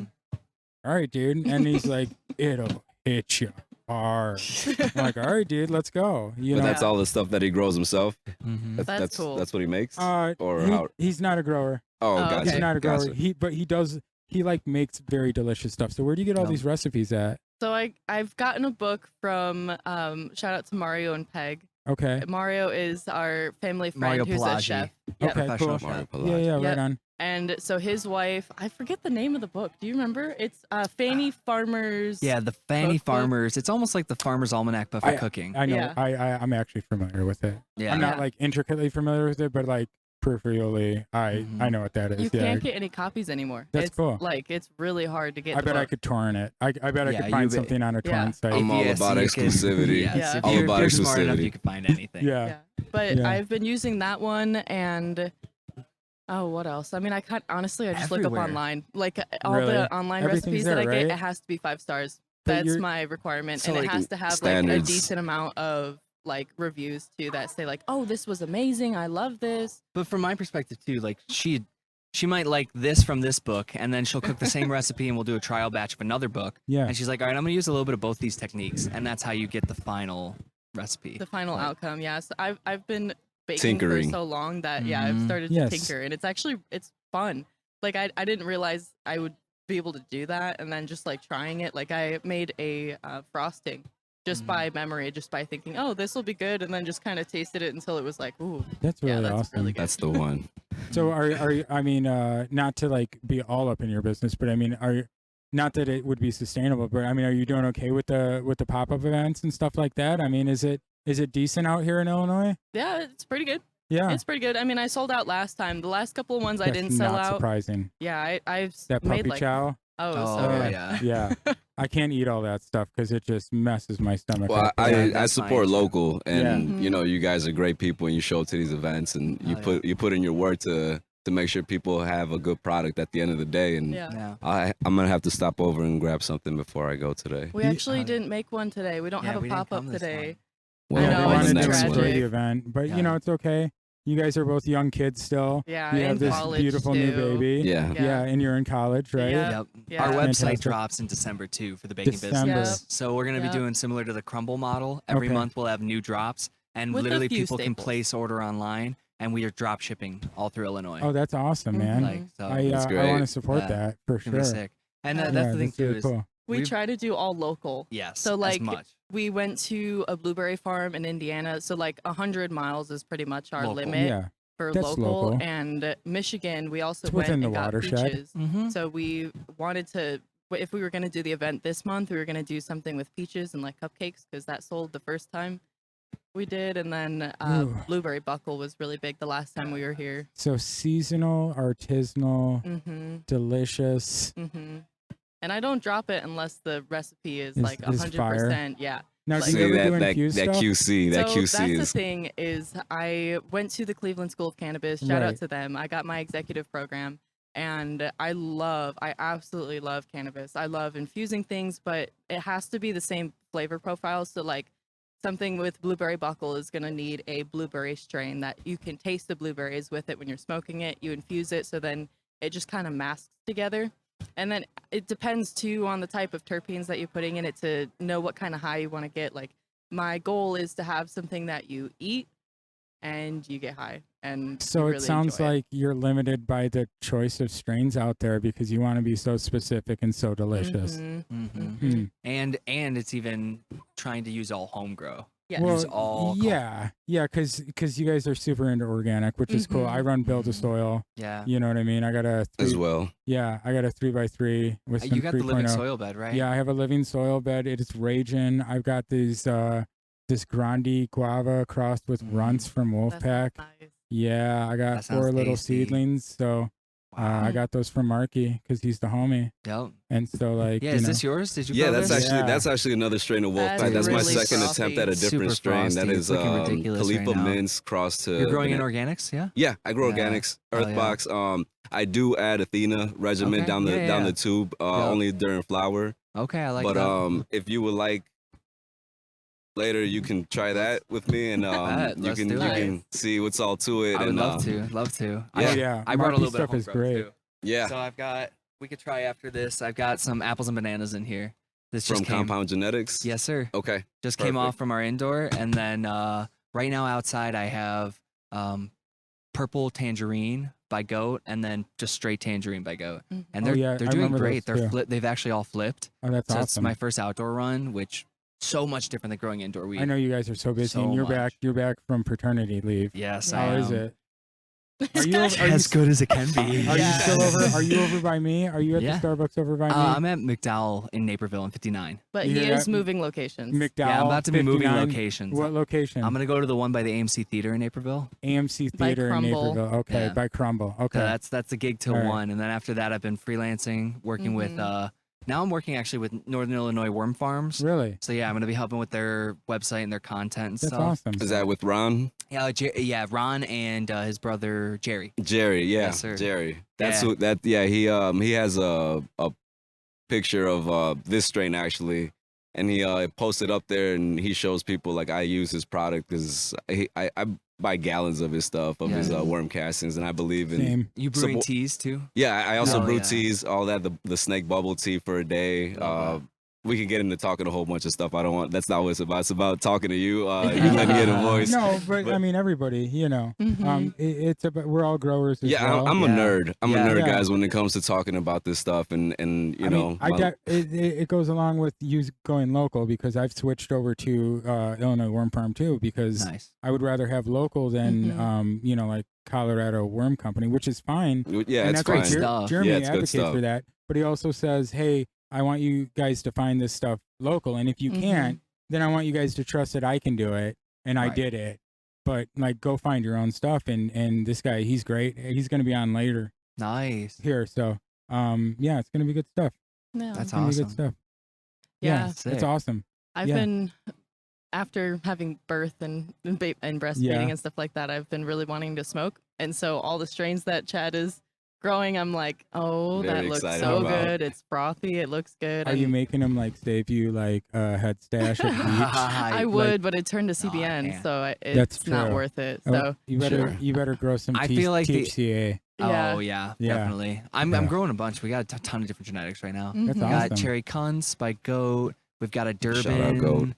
"All right, dude," and he's like, "It'll hit you hard." I'm like, "All right, dude, let's go." You But know, that's all the stuff that he grows himself. Mm-hmm. That's cool. That's what he makes. or he- how? he's not a grower. Oh, Oh, gotcha. okay. He's not a grower. Gotcha. He like makes very delicious stuff. So where do you get all Yeah. these recipes at? So I've gotten a book from shout out to Mario and Peg. Okay. Mario is our family friend Mario who's a Pelagi. chef. Okay, Professional cool. chef. Mario Yeah, Pelagi. yeah, right Yep. on. And so his wife, I forget the name of the book. Do you remember? It's Fanny Farmer's. Yeah, the Fanny Cookbook. Farmers. It's almost like the Farmer's Almanac, but for cooking. I know. Yeah. I'm actually familiar with it. Yeah. I'm not Yeah. like intricately familiar with it, but like peripherally, I Mhm. know what that is. You yeah. can't get any copies anymore. That's it's cool. Like it's really hard to get. I the bet I book. could torrent it. I bet I Yeah, could find you bet. something on a Yeah. torrent site. I'm all Yes, about you can- exclusivity. Yes, Yeah. if All you're, about if you're smart enough, exclusivity. you can find anything. yeah. Yeah. But Yeah. I've been using that one and. Oh, what else? I mean, I can't honestly. I just look Everywhere. up online, like all Really? the online Everything's recipes that I there, get. right? It has to be 5 stars. But That's you're- my requirement, So, and it like, has to have like a standards. decent amount of like reviews too that say like, oh, this was amazing, I love this. But from my perspective too, like she might like this from this book, and then she'll cook the same recipe, and we'll do a trial batch of another book. Yeah. And she's like, all right, I'm gonna use a little bit of both these techniques, and that's how you get the final recipe. The final Like, outcome. Yeah. So I've been baking Tinkering. for so long that I've Mhm. started Yes. to tinker, and it's fun. Like I didn't realize I would be able to do that, and then just like trying it, like I made a frosting just by memory, just by thinking, oh, this will be good, and then just kind of tasted it until it was like, ooh, That's yeah, really that's awesome. really good. That's the one. So are you, I mean, not to like be all up in your business, but I mean, are you, not that it would be sustainable, but I mean, are you doing okay with the pop-up events and stuff like that? I mean, is it decent out here in Illinois? Yeah, it's pretty good. Yeah. It's pretty good. I mean, I sold out last time. The last couple of ones I That's didn't sell not out. surprising. Yeah, I've That made puppy like chow. oh, it was Oh so good. yeah. Yeah. I can't eat all that stuff because it just messes my stomach Well, up. I that's support fine. local, and Yeah. you know, you guys are great people, and you show up to these events, and you Oh, yeah. put in your work to make sure people have a good product at the end of the day. And Yeah. Yeah. I'm gonna have to stop over and grab something before I go today. We Ye- actually didn't make one today. We don't Yeah, have we a didn't pop up come this today. Well, I know, they on wanted the to next enjoy one. the event, but Yeah. you know, it's okay. You guys are both young kids still. Yeah, You have in this college beautiful new too. baby. Yeah. Yeah, and you're in college, right? Yeah. Yep. Yeah. Our website Fantastic. drops in December too for the baking December. business. So we're gonna Yep. be doing similar to the Crumble model. Every Okay. month we'll have new drops, and With a literally few people can staples. place order online, and we are drop shipping all through Illinois. Oh, that's awesome, man. Like so, I That's I great. want to support Yeah. that for it's gonna be sure. sick. And Yeah, that's the thing that's too really is cool. We We've- try to do all local. yes. So, like, as much We went to a blueberry farm in Indiana. So like 100 miles is pretty much our Local. limit Yeah, for that's local. local. And Michigan, we also It's went within and the got watershed. peaches. Mhm. So we wanted to, if we were going to do the event this month, we were going to do something with peaches and like cupcakes because that sold the first time we did. And then Ooh. blueberry buckle was really big the last time we were here. So seasonal, artisanal, Mm-hmm. delicious. Mm-hmm. And I don't drop it unless the recipe is Is- like is 100%. Yeah. Now, Like- do you ever do that infused that stuff? QC, that so QC that's the is thing is I went to the Cleveland School of Cannabis. Shout out Right. to them. I got my executive program, and I absolutely love cannabis. I love infusing things, but it has to be the same flavor profile. So like something with blueberry buckle is gonna need a blueberry strain that you can taste the blueberries with it when you're smoking it. You infuse it, so then it just kind of masks together. And then it depends too on the type of terpenes that you're putting in it to know what kind of high you want to get. Like my goal is to have something that you eat and you get high. And So you it really sounds enjoy like you're limited by the choice of strains out there because you want to be so specific and so delicious. Mhm. Mhm. Hmm. And it's even trying to use all home grow. Yes. Well, Use all yeah, because you guys are super into organic, which is cool. I run Build a Mhm. Soil. Yeah. You know what I mean? I got a as 3, well. yeah, I got a 3x3 with some You got the living 3.0. soil bed, right? Yeah, I have a living soil bed. It is raging. I've got these this Grandi guava crossed with runts from That sounds Wolfpack. nice. Yeah, I got That sounds 4 little tasty. seedlings. So I got those from Markie because he's the homie. Yep. And so like, Yeah, you is know, this yours? Did you Yeah, grow that's this? actually Yeah. that's actually another strain of That's Wolfpack. That's my really second frosty. attempt at a different Super strain. That frosty. is It's looking ridiculous Khalifa right now. Mints crossed to You're growing in banana- organics, yeah? Yeah, I grow Yeah. organics, Oh, yeah. Earthbox. I do add Athena regimen Okay. down the Yeah, down yeah. the tube, Yeah. only during flower. Okay, I like But that. if you would like later, you can try that with me, and Bet, you let's can do you it. can see what's all to it. I would and love to. oh yeah, I brought a Markie little bit of stuff is home grown, great. too. Yeah, So we could try after this. I've got some apples and bananas in here. This just from came. Compound Genetics. Yes, sir. Okay. Just came perfect. off from our indoor, and then right now outside I have purple tangerine by Goat, and then just straight tangerine by Goat, Mhm. and Oh, they're yeah, they're I doing remember great. those They're too. they've actually all flipped. Oh, that's So it's awesome. my first outdoor run, which so much different than growing indoor weed. I know you guys are so busy, So and you're much. back. You're back from paternity leave. Yes, How I is am. it? Are you over, are you, As good as it can be. are you Yeah. still over? Are you over by me? Are you at Yeah. the Starbucks over by me? I'm at McDowell in Naperville in 59. But You he hear is that? moving locations. McDowell. Yeah, I'm about to be moving 59. locations. What location? I'm gonna go to the one by the AMC Theater in Naperville. AMC By Theater in Crumble. Naperville. Okay, Yeah. by Crumble. Okay. So that's a gig till All right. 1, and then after that I've been freelancing, working with now I'm working actually with Northern Illinois Worm Farms. Really? So yeah, I'm gonna be helping with their website and their content and That's stuff. awesome. Is that with Ron? Yeah, Ron and his brother Jerry. Jerry, yeah, Yes, sir. Jerry. That's Yeah. who. That yeah. He has a picture of this strain actually, and he posted up there, and he shows people like I use his product because I buy gallons of his stuff, of his worm castings, and I believe in. Same. You brewing teas too? Yeah, I also Hell brew yeah. teas, all that, the snake bubble tea for a day. Love We can get into talking a whole bunch of stuff. I don't want. That's not what it's about. It's about talking to you. You letting me get a voice. No, but I mean everybody, you know. It's about we're all growers as Yeah, well. I'm a nerd. I'm a nerd, Yeah. guys, when it comes to talking about this stuff, and you I know, mean, it goes along with you going local because I've switched over to Illinois Worm Farm too because Nice. I would rather have local than you know, like Colorado Worm Company, which is fine. yeah, And it's that's why fine. stuff. Jeremy Yeah, it's good advocates stuff. for that, but he also says, "Hey, I want you guys to find this stuff local, and if you can't, then I want you guys to trust that I can do it, and I Right. did it. But like, go find your own stuff." And this guy, he's great. He's going to be on later Nice. here, so yeah, it's going to be good stuff. Yeah. That's It's going to be good awesome. stuff. Yeah. It's Sick. awesome. I've Yeah. been after having birth and breastfeeding Yeah. and stuff like that. I've been really wanting to smoke, and so all the strains that Chad is growing, I'm like, oh, that Very looks excited so about. good. It's frothy. It looks good. Are you and making him like save you like a head stash at the beach? I would, but it turned to CBN, man. so That's it's not true. worth it. Oh, So you better grow some I feel like the- THCA. yeah. Oh yeah, Yeah. definitely. I'm Yeah. growing a bunch. We got a ton of different genetics right now. That's Mhm. We got awesome. cherry cunts by Goat. We've got a Durban. Shout out Goat.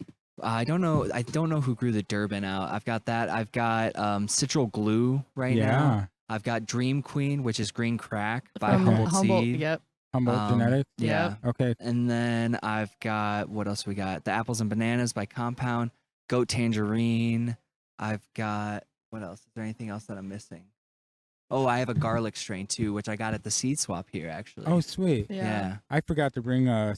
I don't know who grew the Durban out. I've got that. I've got Citral Glue right Yeah. now. I've got Dream Queen, which is green crack by From Humboldt Humboldt. Seed. Yep. Humboldt Genetics. Yeah. Okay. And then I've got, what else we got? The Apples and Bananas by Compound. Goat Tangerine. I've got, what else? Is there anything else that I'm missing? Oh, I have a garlic strain too, which I got at the seed swap here actually. Oh, sweet. yeah. I forgot to bring I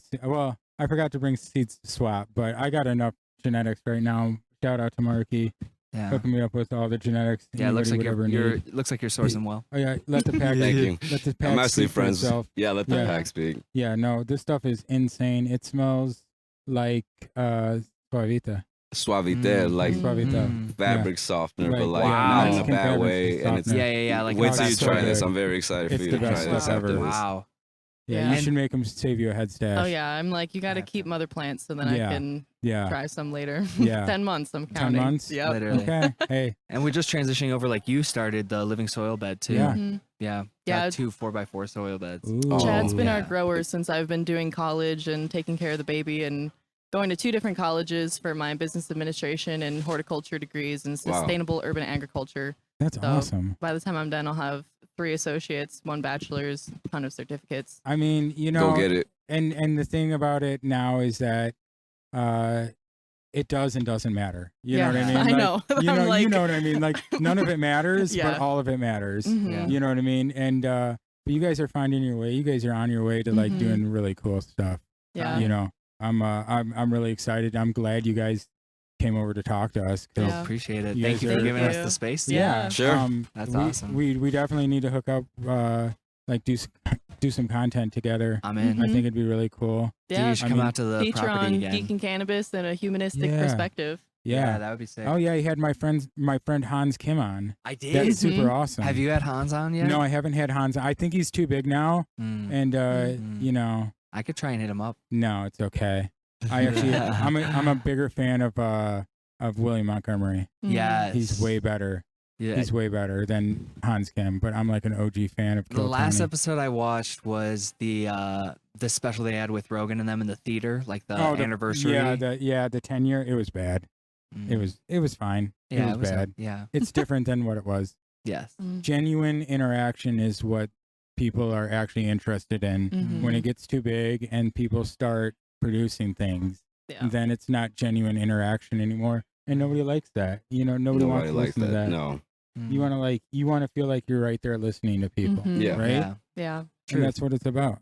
forgot to bring seeds swap, but I got enough genetics right now. Shout out to Markie Yeah. hooking me up with all the genetics. Yeah, it looks like Anybody would you're ever need. looks like you're sourcing well. Oh yeah, let the pack. Thank you. Let the pack I'm actually speak for friends. itself. Yeah, let the Yeah. pack speak. Yeah, no, this stuff is insane. It smells like suavita. Suavite, like Suavita. Mm. fabric softener, but Like, like wow. not in a Mexican bad fabric way. And it's softener. Yeah, like wait till how you that's try so this. good. I'm very excited for It's you the to try best this stuff after ever. this. Wow. Yeah, Yeah. you should make them save you a head stash. Oh yeah. I'm like, you got to keep mother plants so then Yeah. I can Yeah. try some later. Yeah. 10 months. I'm 10 counting. months? Yep. Literally. Okay. Hey. And we're just transitioning over like you started the living soil bed too. Yeah. Mhm. Yeah. Yeah. Got 2 4x4 soil beds. Ooh. Oh, Chad's been our yeah. grower since I've been doing college and taking care of the baby and going to 2 different colleges for my business administration and horticulture degrees and Wow. sustainable urban agriculture. That's So- awesome. By the time I'm done, I'll have 3 associates, 1 bachelor's, ton of certificates. I mean, you know, Go get it. and the thing about it now is that it does and doesn't matter. You know what I mean? I Like, know. You I'm know, like, you know what I mean? Like none of it matters, Yeah. but all of it matters. Mhm. Yeah. You know what I mean? And but you guys are finding your way. You guys are on your way to like Mhm. doing really cool stuff. Yeah. You know, I'm really excited. I'm glad you guys came over to talk to us. 'cause, Yeah. Appreciate it. You Thank guys you for are- giving us Yeah. the space. to- Yeah. Sure. That's we, awesome. We definitely need to hook up, like do some content together. I'm in. I Mhm. think it'd be really cool. Dude, Yeah. you should I come mean, out to the Feature property on again. geek and cannabis and a humanistic Yeah. perspective. Yeah. that would be sick. Oh yeah, he had my friend Hans Kim on. I did. That's Mhm. super awesome. Have you had Hans on yet? No, I haven't had Hans. I think he's too big now, Mm. and Mhm. you know, I could try and hit him up. no, it's okay. I actually, I'm a bigger fan of Willie Montgomery. Mhm. Yes. He's way better. Yeah. He's way better than Hans Kim, but I'm like an OG fan of The Kill last Tony. episode I watched was the special they had with Rogan and them in the theater, like the Oh, anniversary. Yeah, the 10-year. It was bad. Mm. It was fine. Yeah, it was bad. Yeah. It's different than what it was. Yes. Mhm. Genuine interaction is what people are actually interested in. Mhm. When it gets too big and people start producing things, Yeah. then it's not genuine interaction anymore, and nobody likes that. You know, nobody wants to likes listen to that. No. Mm. You want to feel like you're right there listening to people, Mhm. Yeah. right? Yeah. Yeah. True. And that's what it's about.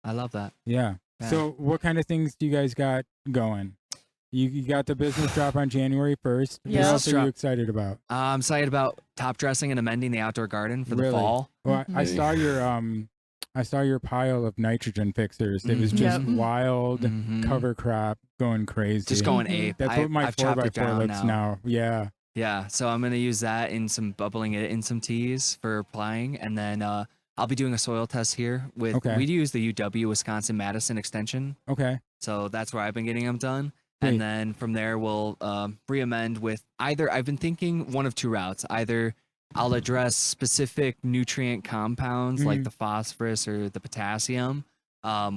I love that. Yeah. Yeah. So, what kind of things do you guys got going? You got the business drop on January 1st. What Yeah. else are Drop. you excited about? I'm excited about top dressing and amending the outdoor garden for the Really? fall. Well, I Mhm. saw your pile of nitrogen fixers. It was Mhm. just Yep. wild Mhm. cover crop going crazy. Just going Mhm. ape. That's I, what my I've chopped it 4x4 down looks now. Yeah. Yeah, so I'm gonna use that in some bubbling it in some teas for applying, and then I'll be doing a soil test here with. Okay. We use the UW Wisconsin Madison extension, Okay. so that's where I've been getting them done. Great. And then from there, we'll re-amend with either. I've been thinking one of two routes. Either I'll address specific nutrient compounds like Mhm. the phosphorus or the potassium,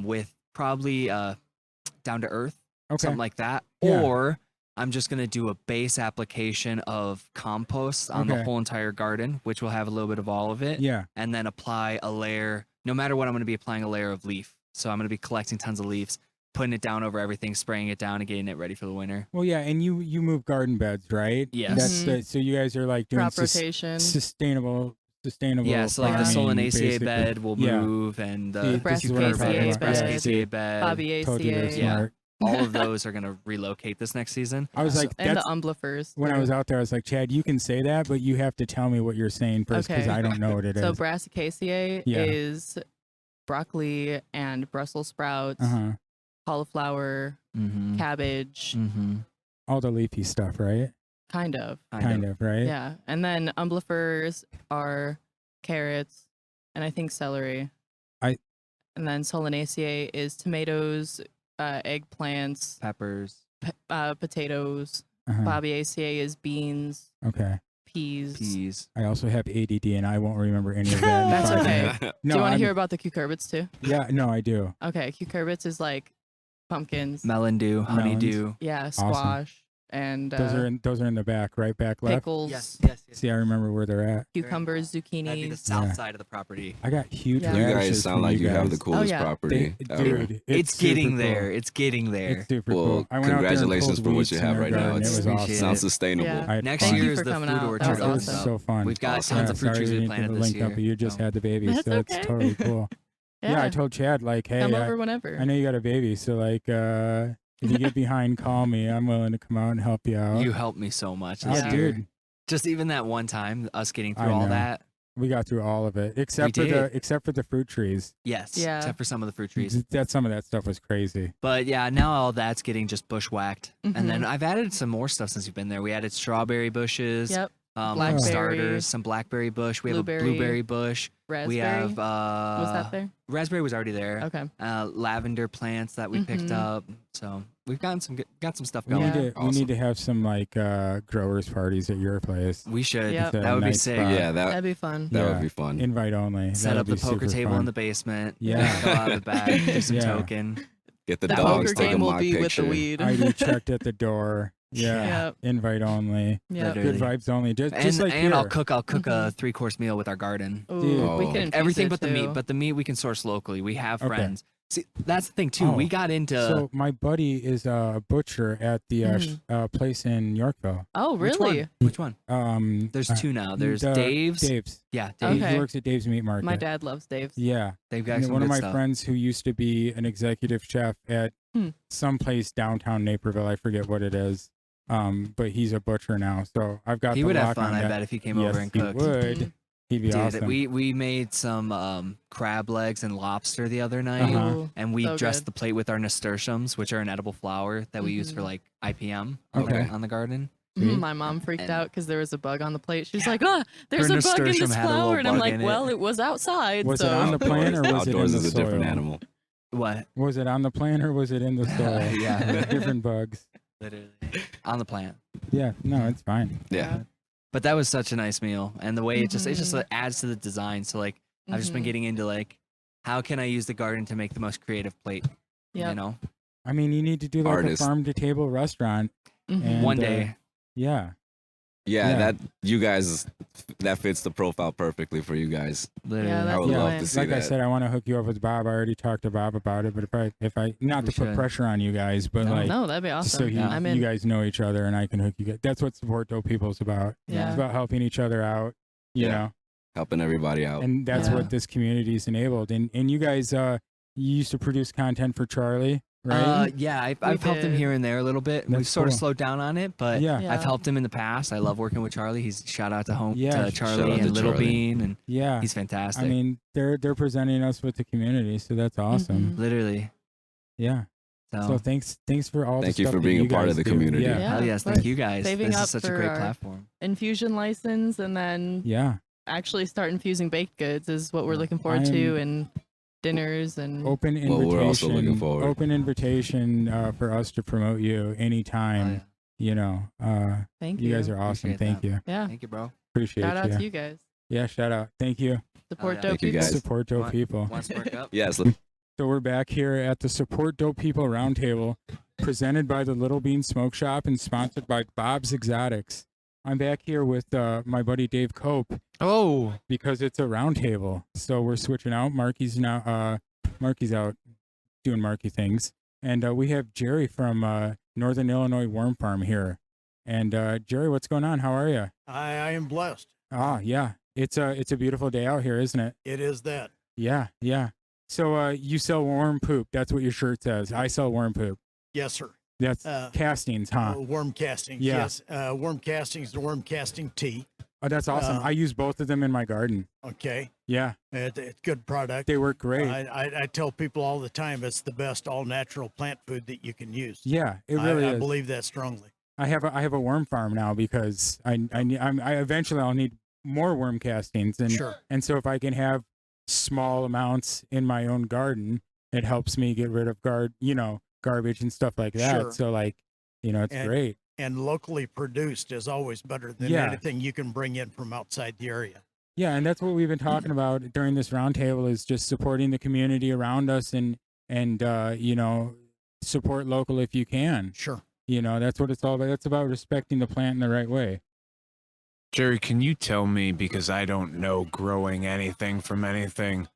with probably down to earth, Okay. something like that, Yeah. or I'm just gonna do a base application of compost on the Okay. whole entire garden, which will have a little bit of all of it, Yeah. and then apply a layer. No matter what, I'm gonna be applying a layer of leaf. So I'm gonna be collecting tons of leaves, putting it down over everything, spraying it down, and getting it ready for the winter. Well, yeah, and you move garden beds, right? Yes. That's Mhm. so you guys are like doing Crop rotation. sustainable. Yeah, so like the farming, Solanaceae basically. bed will Yeah. move, and See, the this is what I'm talking Brassicaceae about. bed. Brassicaceae bed. Bobby Told you they're ACA. Yeah. smart. All of those are gonna relocate this next season. I was like, And the that's umblifers. when I was out there. I was like, Chad, you can say that, but you have to tell me what you're saying first because Okay. I don't know what it is. So Brassicaceae Yeah. is broccoli and Brussels sprouts, Uh-huh. cauliflower, Mm-hmm. cabbage, Mm-hmm. All the leafy stuff, right? kind of. Kind of, right? Yeah. And then umblifers are carrots and I think celery. And then Solanaceae is tomatoes, eggplants, Peppers, potatoes. Uh-huh. Bobbiaceae is beans, Okay. peas. peas. I also have ADD and I won't remember any of that. in That's 5 okay. minutes. No, Do you want to I'm- hear about the cucurbits too? Yeah, no, I do. Okay, cucurbits is like pumpkins. Melon dew, honeydew. Melons. Yeah, squash and Those are in the back, right? Back left. pickles, Yes. See, I remember where they're at. cucumbers, That'd be the zucchinis. south Yeah. side of the property. I got huge Yeah. You radishes guys sound from like you have the guys. coolest yeah. property They- ever. dude, It's super getting cool. there. It's getting there. It's super Well, cool. I went out there and congratulations pulled for what weeds you in have their right now. garden. It's- It was appreciate awesome. Sounds it. sustainable. Yeah. I had Next fun. Thank year you is for the coming fruit out. That orchard. was It was awesome. so fun. We've got Awesome. tons of fruit sorry, trees we we didn't planted get the this link year. up, but you just so. had the baby, That's so it's okay. totally cool. Yeah, I told Chad like, hey, Come I over whenever. know you got a baby, so like, if you get behind, call me. I'm willing to come out and help you out. You helped me so much Oh, this Yeah. year. dude, Just even that one time, us getting through I all know. that. we got through all of it except for did. the fruit trees. Yes. Yeah. Except for some of the fruit trees. That some of that stuff was crazy. But yeah, now all that's getting just bushwhacked. And then Mhm. I've added some more stuff since you've been there. We added strawberry bushes, Yep. for Blackberry. starters, some blackberry bush. We have Blueberry. a blueberry bush. Raspberry. We have was that there? raspberry was already there. Okay. Lavender plants that we picked Mhm. up. So we've gotten got some stuff We going. need Yeah. to we need to have some like growers parties at your place. We should. Yep. It's a That would be nice sick. spot. Yeah, that That'd be fun. that Yeah. would be fun. Invite only. Set That'd up the be poker super table fun. in the basement. Yeah. Go out the back. Do some Yeah. token. Get the That dogs, poker take a game will mock be picture. with the weed. ID checked at the door. Yeah. Yep. Invite only. Yep. Literally. Good vibes only. Just And like and I'll here. cook a Mhm. 3-course meal with our garden. Ooh, Dude. we Oh. can infuse Everything it but the meat. too. But the meat we can source locally. We have Okay. friends. See, that's the thing too. Oh. We got into So my buddy is a butcher at the Mhm. place in Yorkville. Oh, which really? one? Which one? There's There's two now. There's the- Dave's. Dave's. Yeah, He Dave. Okay. works at Dave's Meat Market. My dad loves Dave's. Yeah. They've got And some one of good my stuff. friends who used to be an executive chef at Hmm. some place downtown Naperville. I forget what it is. But he's a butcher now. So I've got He the would have lock fun. on I that. bet if he came Yes, over and he cooked. would. Mhm. He'd be Dude, awesome. we made some crab legs and lobster the other night, Uh-huh. Ooh, and we so dressed good. the plate with our nasturtiums, which are an edible flower that we use for Mhm. like IPM Okay. on the garden. See? My mom freaked And- out because there was a bug on the plate. She's Yeah. like, "Oh, there's Her a bug in nasturtium this had a little flower," and I'm bug like, in it. "Well, it was outside." Was so. it on the plant or was it in Outdoors the is a soil? different animal. What? Was it on the plant or was it in the soil? Yeah. Different bugs. Literally on the plant. Yeah. No, it's fine. Yeah. But that was such a nice meal, and the way it just Mhm. like, adds to the design. So like I've just been Mhm. getting into like how can I use the garden to make the most creative plate? Yep. You know, I mean, you need to do like Artist. a farm to table restaurant. Mhm. And, one day. Yeah. Yeah, Yeah. that you guys that fits the profile perfectly for you guys. Literally. Yeah, I that's would the love plan. to see Like I that. said, I want to hook you up with Bob. I already talked to Bob about it, but if I not We to put should. pressure on you guys, but No. like No, that'd be just awesome. so Yeah. I'm you in. guys know each other and I can hook you guys. That's what Support Dope People's about. Yeah. It's about helping each other out, you Yeah. know, Helping everybody out. and that's Yeah. what this community's enabled. And you guys, you used to produce content for Charlie, right? Yeah, I've helped him did. here and there a little bit. We've That's sort of cool. slowed down on it, but Yeah. Yeah. I've helped him in the past. I love working with Charlie. He's shout out to home Yeah, to sh- Charlie shout out and to Little Charlie. Bean, and Yeah. he's fantastic. I mean, they're presenting us with the community, so that's awesome. Mhm. literally. Yeah. So thanks for all. Thank the you stuff for that being you a part guys of the do. community. Yeah. Yeah, Hell yes, of thank you guys. Saving This up is such a for great our- platform. Infusion license, and then Yeah. actually start infusing baked goods is what we're looking forward I'm- to, and dinners and Open Well, invitation. we're also looking forward. Open invitation for us to promote you anytime. You know, thank you you. guys are awesome. Appreciate Thank that. you. Yeah. Thank you, bro. Appreciate Shout out you. to you guys. Yeah, shout out. Thank you. Support yeah. dope Thank you, people. guys. Support dope Want- people. Want to spark up? Yes. So we're back here at the Support Dope People Roundtable, presented by the Lil Bean Smoke Shop and sponsored by Bob's Exotics. I'm back here with my buddy Dave Cope Oh, because it's a roundtable. So we're switching out. Markie's out doing Markie things, and we have Jerry from Northern Illinois Worm Farm here. And Jerry, what's going on? How are you? I am blessed. Ah, yeah, it's a beautiful day out here, isn't it? It is that. Yeah, yeah. So you sell worm poop. That's what your shirt says. I sell worm poop. Yes, sir. That's Uh, castings, huh? Worm castings. Yeah. Yes. Worm castings, the worm casting tea. Oh, that's awesome. I use both of them in my garden. Okay. Yeah, It's good product. they work great. I tell people all the time it's the best all natural plant food that you can use. Yeah, it really I is. believe that strongly. I have a worm farm now because I eventually I'll need more worm castings, and Sure. and so if I can have small amounts in my own garden, it helps me get rid of garbage and stuff like that. Sure. So like, it's And- great. And locally produced is always better than Yeah. anything you can bring in from outside the area. Yeah, and that's what we've been talking about during this roundtable is just supporting the community around us and support local if you can. Sure. That's what it's all about. It's about respecting the plant in the right way. Jerry, can you tell me, because I don't know growing anything from anything,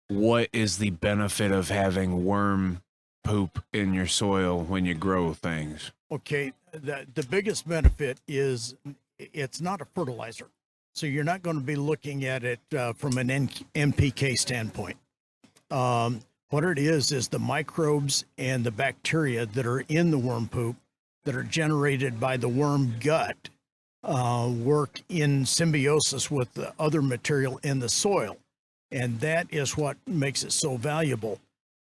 what is the benefit of having worm poop in your soil when you grow things? Okay. The biggest benefit is it's not a fertilizer. So you're not going to be looking at it from an NPK standpoint. What it is the microbes and the bacteria that are in the worm poop that are generated by the worm gut work in symbiosis with the other material in the soil. And that is what makes it so valuable.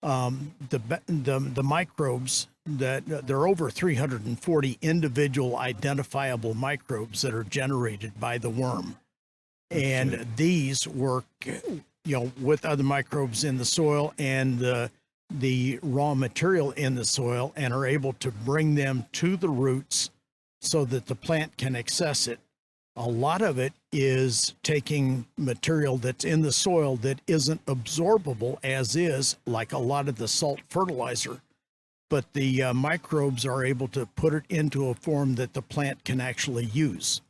The microbes that there are over 340 individual identifiable microbes that are generated by the worm. And these work, with other microbes in the soil and the raw material in the soil and are able to bring them to the roots so that the plant can access it. A lot of it is taking material that's in the soil that isn't absorbable as is, like a lot of the salt fertilizer, but the microbes are able to put it into a form that the plant can actually use.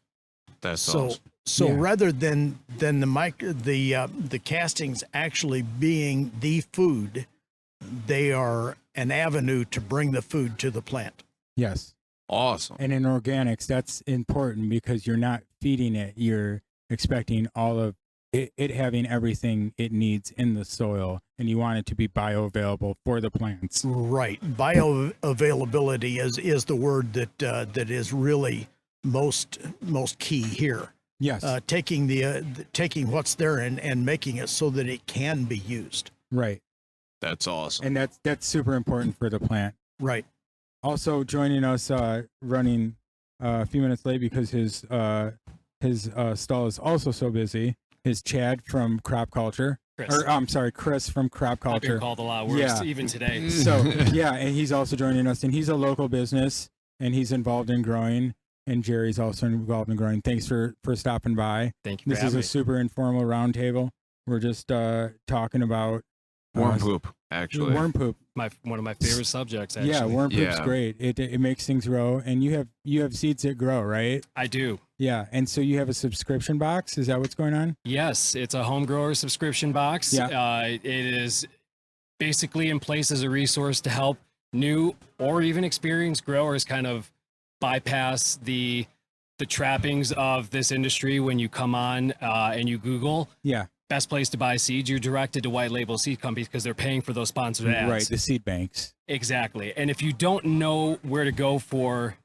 That's So, awesome. so Yeah. rather than the castings actually being the food, they are an avenue to bring the food to the plant. Yes. Awesome. And in organics, that's important because you're not feeding it. You're expecting all of it having everything it needs in the soil, and you want it to be bioavailable for the plants. Right. Bioavailability is the word that is really most key here. Yes. Taking what's there and making it so that it can be used. Right. That's awesome. And that's super important for the plant. Right. Also joining us, running a few minutes late because his stall is also so busy, is Chad from Crop Culture. Chris. Or I'm sorry, Chris from Crop I've been Culture. called a lot worse Yeah. even today. So yeah, and he's also joining us, and he's a local business, and he's involved in growing, and Jerry's also involved in growing. Thanks for stopping by. Thank you for This is having a me. super informal roundtable. We're just talking about Worm poop, actually. worm poop. One of my favorite subjects, actually. Yeah, worm poop's Yeah. great. It makes things grow, and you have seeds that grow, right? I do. Yeah, and so you have a subscription box. Is that what's going on? Yes, it's a home grower subscription box. Yeah. It is basically in place as a resource to help new or even experienced growers kind of bypass the trappings of this industry. When you come on and you Google Yeah, best place to buy seeds, you're directed to white label seed companies because they're paying for those sponsored ads. right. The seed banks. Exactly. And if you don't know where to go for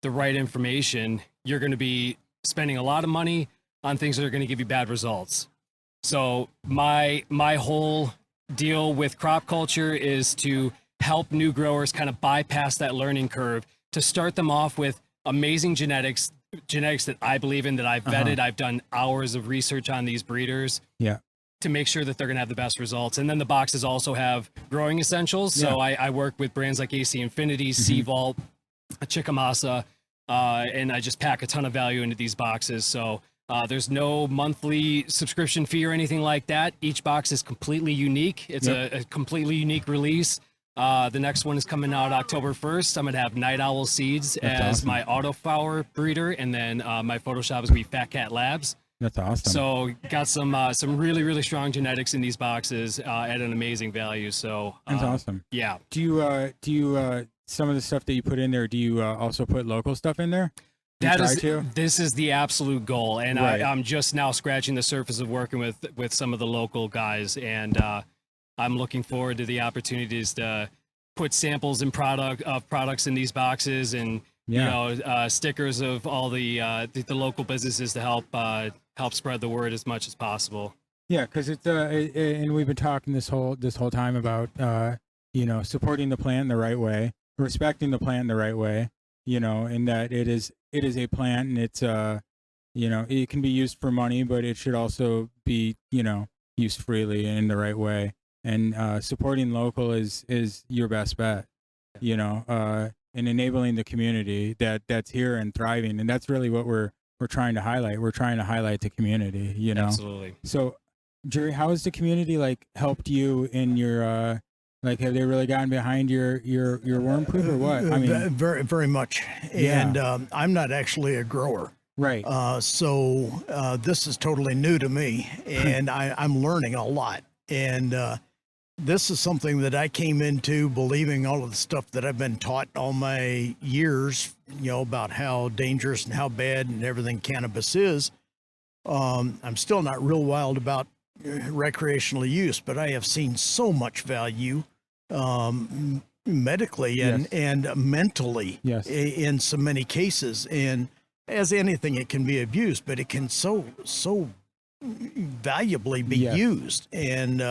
the right information, you're going to be spending a lot of money on things that are going to give you bad results. So my whole deal with crop culture is to help new growers kind of bypass that learning curve, to start them off with amazing genetics, genetics that I believe in, that I've vetted. I've done hours of research on these breeders. Yeah. To make sure that they're going to have the best results. And then the boxes also have growing essentials. So I work with brands like AC Infinity, Sea Vault, Chickamauga, and I just pack a ton of value into these boxes. So there's no monthly subscription fee or anything like that. Each box is completely unique. It's a completely unique release. The next one is coming out October 1st. I'm going to have Night Owl Seeds as my autoflower breeder. And then my Photoshop is going to be Fat Cat Labs. That's awesome. So got some really, really strong genetics in these boxes at an amazing value. So That's awesome. Yeah. Do you some of the stuff that you put in there, do you also put local stuff in there? This is the absolute goal. And Right. I'm just now scratching the surface of working with some of the local guys. And I'm looking forward to the opportunities to put samples and products in these boxes, and stickers of all the local businesses to help spread the word as much as possible. Yeah, because it's and we've been talking this whole time about supporting the plant the right way, respecting the plant the right way, and that it is a plant, and it's it can be used for money, but it should also be used freely and in the right way. And supporting local is your best bet, and enabling the community that's here and thriving, and that's really what we're trying to highlight. We're trying to highlight the community, Absolutely. So, Jerry, how has the community helped you in your have they really gotten behind your worm proof or what? I mean, very, very much. And I'm not actually a grower. Right. So this is totally new to me, and I'm learning a lot. And this is something that I came into believing all of the stuff that I've been taught all my years, about how dangerous and how bad and everything cannabis is. I'm still not real wild about recreational use, but I have seen so much value medically and mentally in so many cases. And as anything, it can be abused, but it can so valuably be used. And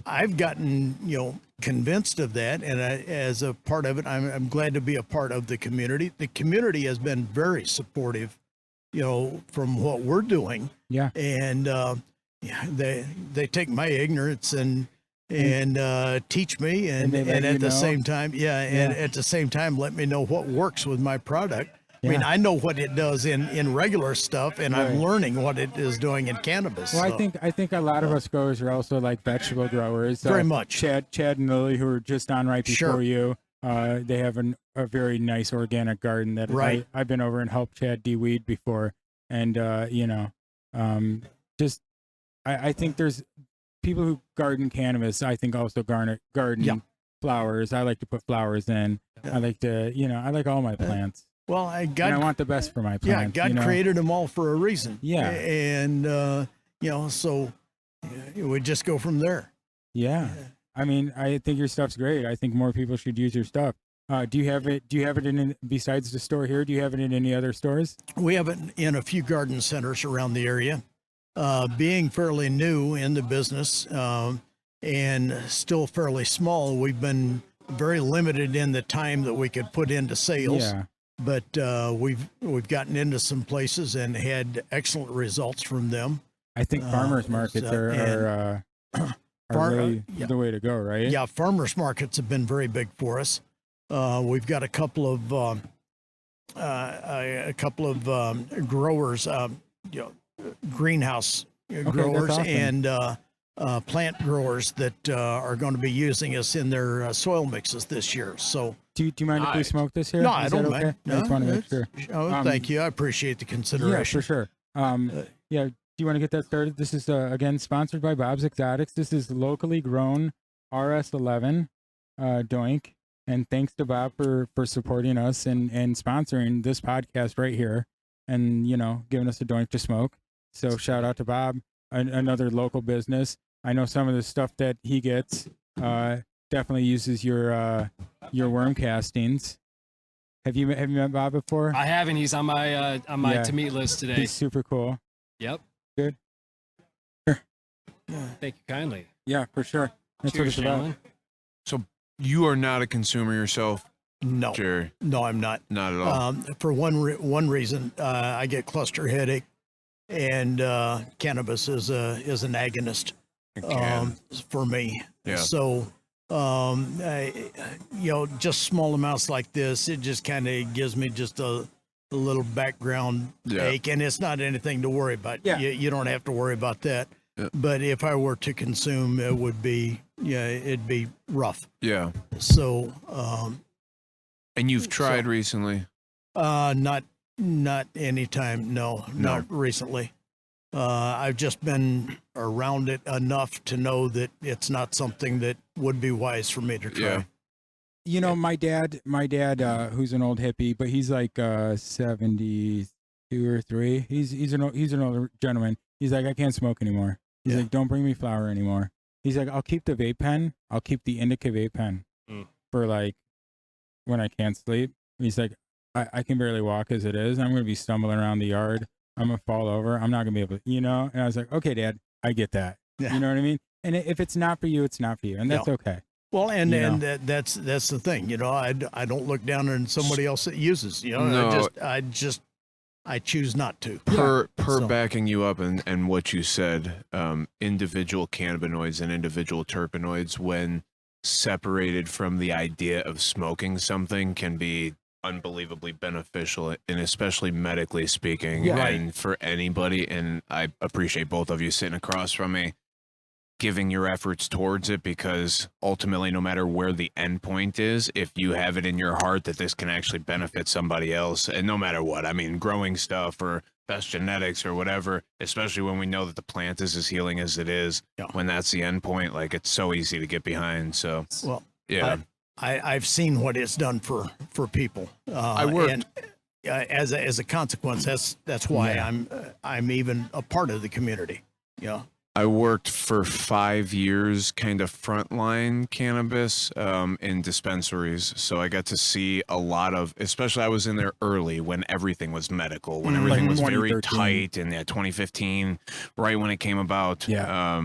I've gotten, convinced of that. And as a part of it, I'm glad to be a part of the community. The community has been very supportive, from what we're doing. Yeah. And they take my ignorance and teach me, and at the same time, and at the same time, let me know what works with my product. I mean, I know what it does in regular stuff, and I'm learning what it is doing in cannabis. Well, so. I think a lot of us growers are also like vegetable growers. Very much. Chad and Lily, who were just on right before you, they have a very nice organic garden that I've been over and helped Chad de-weed before, and I think there's people who garden cannabis. I think also garden flowers. I like to put flowers in. I like to, I like all my plants. Well, I want the best for my plants. God created them all for a reason. Yeah. And, so we just go from there. Yeah. I mean, I think your stuff's great. I think more people should use your stuff. Do you have it in, besides the store here, do you have it in any other stores? We have it in a few garden centers around the area. Being fairly new in the business and still fairly small, we've been very limited in the time that we could put into sales. Yeah. But we've gotten into some places and had excellent results from them. I think farmers markets are really the way to go, right? Yeah, farmers markets have been very big for us. We've got a couple of growers, greenhouse growers, awesome. And plant growers that are going to be using us in their soil mixes this year. So, do you mind if we smoke this here? No, I don't mind. Okay? I just want to make sure. Oh, thank you. I appreciate the consideration. Yeah, for sure. Do you want to get that started? This is again sponsored by Bob's Exotics. This is locally grown RS11 doink, and thanks to Bob for supporting us and sponsoring this podcast right here, and giving us a doink to smoke. So shout out to Bob, another local business. I know some of the stuff that he gets definitely uses your worm castings. Have you met Bob before? I haven't. He's on my to meet list today. He's super cool. Yep. Good. Thank you kindly. Yeah, for sure. That's Cheers, what it's about. gentlemen. So you are not a consumer yourself. No, Jerry? no, I'm not. Not at all. For one reason, I get cluster headache, and cannabis is an agonist for me. Yeah. So, just small amounts like this, it just kind of gives me just a little background ache, and it's not anything to worry about. Yeah. You don't have to worry about that. Yeah. But if I were to consume, it would be, it'd be rough. Yeah. So, And you've tried recently? not anytime. No, not recently. I've just been around it enough to know that it's not something that would be wise for me to try. Yeah. You know, my dad, who's an old hippie, but he's like 72 or 3. He's an older gentleman. He's like, I can't smoke anymore. He's like, don't bring me flower anymore. He's like, I'll keep the vape pen. I'll keep the indica vape pen for like when I can't sleep. He's like, I can barely walk as it is. I'm going to be stumbling around the yard. I'm going to fall over. I'm not going to be able to, And I was like, okay, Dad, I get that. Yeah. You know what I mean? And if it's not for you, it's not for you. And that's okay. Well, and that's the thing, I don't look down on somebody else that uses, No. I choose not to. Per So- backing you up and what you said, individual cannabinoids and individual terpenoids, when separated from the idea of smoking something, can be unbelievably beneficial, and especially medically speaking, and for anybody. And I appreciate both of you sitting across from me, giving your efforts towards it, because ultimately, no matter where the end point is, if you have it in your heart that this can actually benefit somebody else, and no matter what, I mean, growing stuff or best genetics or whatever, especially when we know that the plant is as healing as it is, when that's the end point, like, it's so easy to get behind. So, Well, yeah. I've seen what it's done for people. I worked. And, as a consequence, that's why I'm even a part of the community. Yeah. I worked for 5 years, kind of frontline cannabis in dispensaries. So I got to see a lot of, especially I was in there early when everything was medical, when everything was very 2013. tight in 2015, right when it came about. Yeah.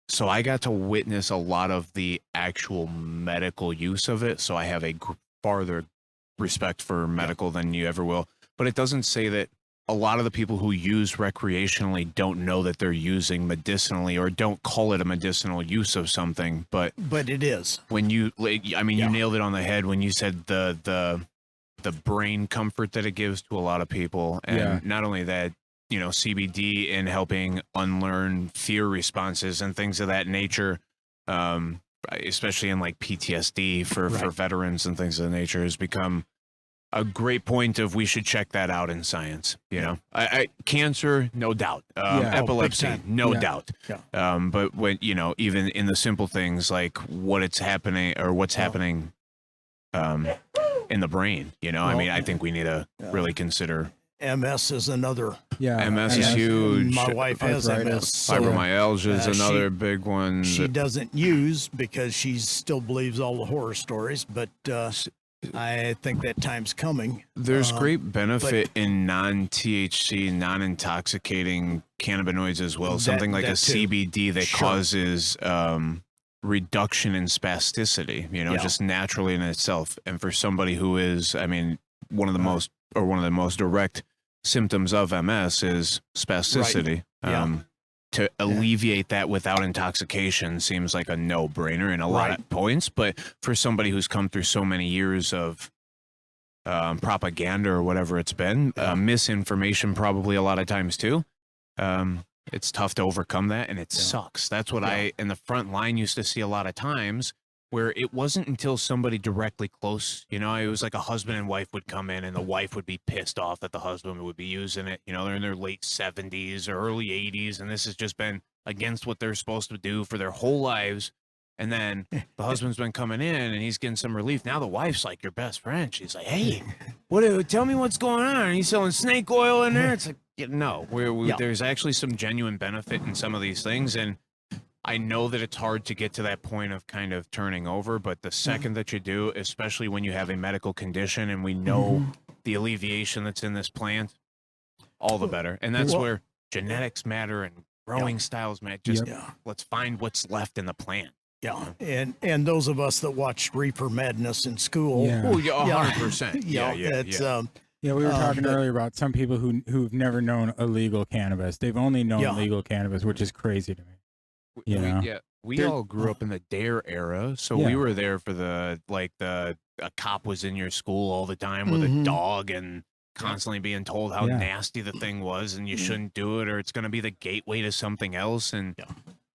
So I got to witness a lot of the actual medical use of it. So I have a farther respect for medical than you ever will. But it doesn't say that a lot of the people who use recreationally don't know that they're using medicinally, or don't call it a medicinal use of something. But it is. when you, I mean, you nailed it on the head when you said the brain comfort that it gives to a lot of people. And not only that, CBD in helping unlearn fear responses and things of that nature, especially in like PTSD for veterans and things of the nature, has become a great point of, we should check that out in science. I cancer, no doubt. Epilepsy, big time. no doubt. Yeah. But when, even in the simple things like what's happening in the brain, I mean, I think we need to really consider. MS is another. Yeah. MS is huge. My wife has MS. So Fibromyalgia is she- another big one. she doesn't use because she still believes all the horror stories, but I think that time's coming. There's great benefit in non-THC, non-intoxicating cannabinoids as well. Something like a that too. CBD that Sure. causes reduction in spasticity, just naturally in itself. And for somebody who is, I mean, one of the most direct symptoms of MS is spasticity. To alleviate that without intoxication seems like a no-brainer in a lot of points. But for somebody who's come through so many years of propaganda or whatever it's been, misinformation probably a lot of times too, it's tough to overcome that, and it sucks. That's what I, in the front line, used to see a lot of times, where it wasn't until somebody directly close, it was like a husband and wife would come in, and the wife would be pissed off that the husband would be using it. They're in their late 70s or early 80s, and this has just been against what they're supposed to do for their whole lives. And then the husband's been coming in, and he's getting some relief. Now the wife's like your best friend. She's like, hey, tell me what's going on. Are you selling snake oil in there? It's like, no, there's actually some genuine benefit in some of these things. And I know that it's hard to get to that point of kind of turning over, but the second that you do, especially when you have a medical condition, and we know the alleviation that's in this plant, all the better. And that's where genetics matter and growing styles matter. Just let's find what's left in the plant. Yeah, and those of us that watched Reefer Madness in school, Yeah. Oh, yeah, Yeah. 100%. you know, Yeah, it's Yeah, we were talking but- earlier about some people who've never known illegal cannabis. They've only known Yeah. legal cannabis, which is crazy to me. We, You know? yeah, we There- all grew up in the DARE era, so Yeah. we were there for the a cop was in your school all the time with Mhm. a dog and constantly being told how Yeah. nasty the thing was and you shouldn't do it or it's going to be the gateway to something else. And Yeah.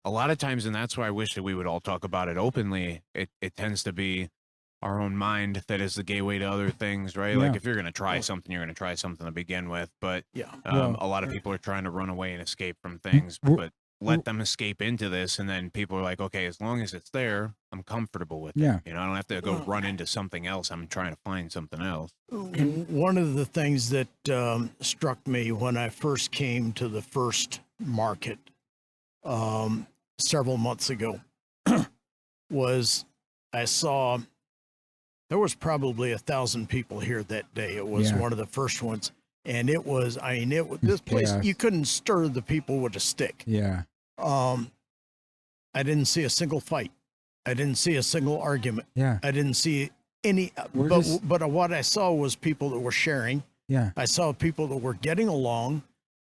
a lot of times, and that's why I wish that we would all talk about it openly. It tends to be our own mind that is the gateway to other things, right? Like Yeah. if you're going to try something, you're going to try something to begin with. But yeah. Well, a lot of people are trying to run away and escape from things, w- but let them escape into this, and then people are like, okay, as long as it's there, I'm comfortable with it. Yeah. You know, I don't have to go run into something else. I'm trying to find something else. One of the things that struck me when I first came to the first market several months ago was I saw there was probably 1,000 people here that day. It was Yeah. one of the first ones, and it was It's this place chaos. you couldn't stir the people with a stick. Yeah. I didn't see a single fight. I didn't see a single argument. Yeah. I didn't see any. We're But just- but what I saw was people that were sharing. Yeah. I saw people that were getting along.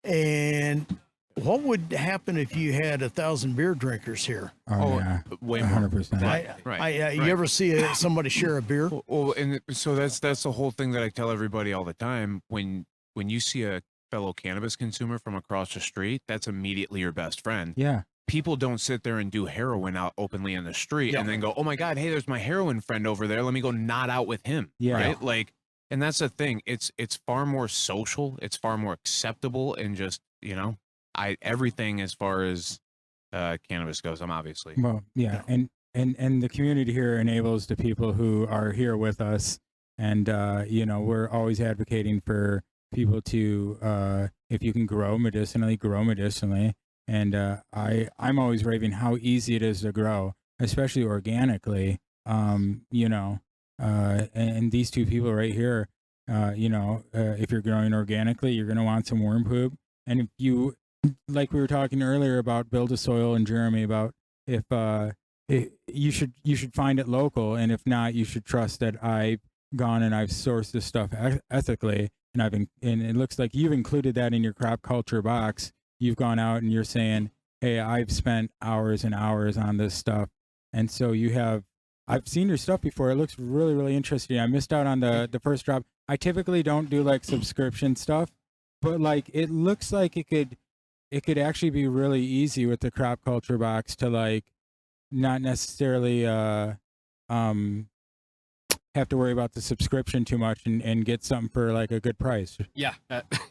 And what would happen if you had 1,000 beer drinkers here? Oh, yeah. way more. 100%. Right. You ever see somebody share a beer? Well, and so that's the whole thing that I tell everybody all the time. When you see a fellow cannabis consumer from across the street, that's immediately your best friend. Yeah. People don't sit there and do heroin out openly in the street Yeah. and then go, oh my God, hey, there's my heroin friend over there. Let me go knot out with him. Yeah. Right. Like, and that's the thing. It's far more social. It's far more acceptable and just, everything as far as cannabis goes. I'm obviously. Well, yeah. And the community here enables the people who are here with us. And, we're always advocating for people to, if you can grow medicinally. And I'm always raving how easy it is to grow, especially organically. And these two people right here, if you're growing organically, you're going to want some worm poop. And if you, like we were talking earlier about Build a Soil and Jeremy about if you should find it local, and if not, you should trust that I've gone and I've sourced this stuff ethically, and it looks like you've included that in your crop culture box. You've gone out and you're saying, hey, I've spent hours and hours on this stuff. And so I've seen your stuff before. It looks really, really interesting. I missed out on the first drop. I typically don't do like subscription stuff, but like it looks like it could actually be really easy with the crop culture box to like not necessarily have to worry about the subscription too much and get something for like a good price. Yeah,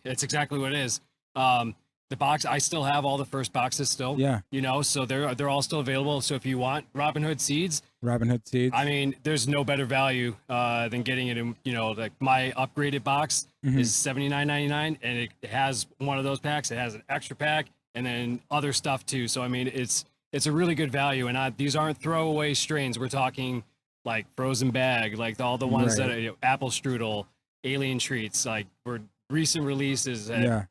that's exactly what it is. The box, I still have all the first boxes still. Yeah. So they're all still available. So if you want Robinhood seeds, Robinhood seeds. I mean, there's no better value than getting it in. Like my upgraded box is $79.99, and it has one of those packs. It has an extra pack and then other stuff too. So I mean, it's a really good value. And these aren't throwaway strains. We're talking like frozen bag, like all the ones Right. that are, apple strudel, alien treats, like we're recent releases that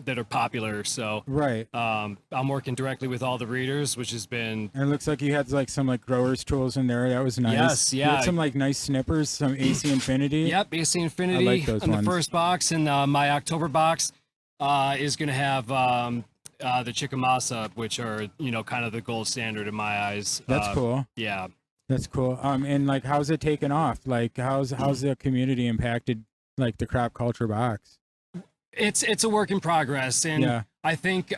that are popular. So Right. I'm working directly with all the breeders, which has been And it looks like you had like some like growers tools in there. That was nice. Yes, You had yeah. some like nice snippers, some AC Infinity. Yep, AC Infinity like those on the ones. first box, and my October box is going to have the Chickamauga, which are kind of the gold standard in my eyes. That's cool. Yeah, That's cool. And like, how's it taken off? Like, how's the community impacted like the crop culture box? it's a work in progress, and Yeah. I think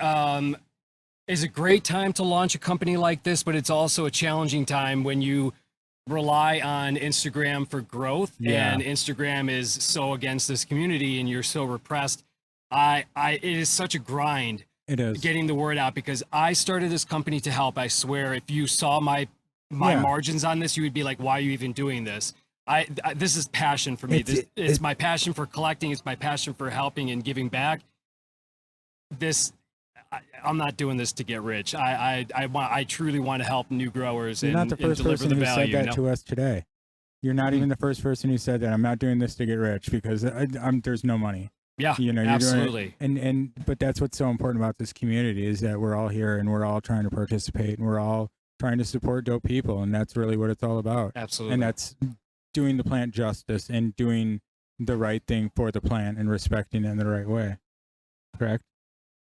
it's a great time to launch a company like this, but it's also a challenging time when you rely on Instagram for growth, Yeah. and Instagram is so against this community, and you're so repressed. It is such a grind It is. getting the word out, because I started this company to help. I swear, if you saw my margins on this, you would be like, why are you even doing this? This is passion for me. It's my passion for collecting. It's my passion for helping and giving back. I'm not doing this to get rich. I truly want to help new growers You're and, not the and first deliver person the who value. said that to us today. You're not even the first person who said that. I'm not doing this to get rich because there's no money. Yeah, You're doing absolutely. it. But that's what's so important about this community is that we're all here and we're all trying to participate and we're all trying to support dope people, and that's really what it's all about. Absolutely. And that's doing the plant justice and doing the right thing for the plant and respecting it in the right way. Correct?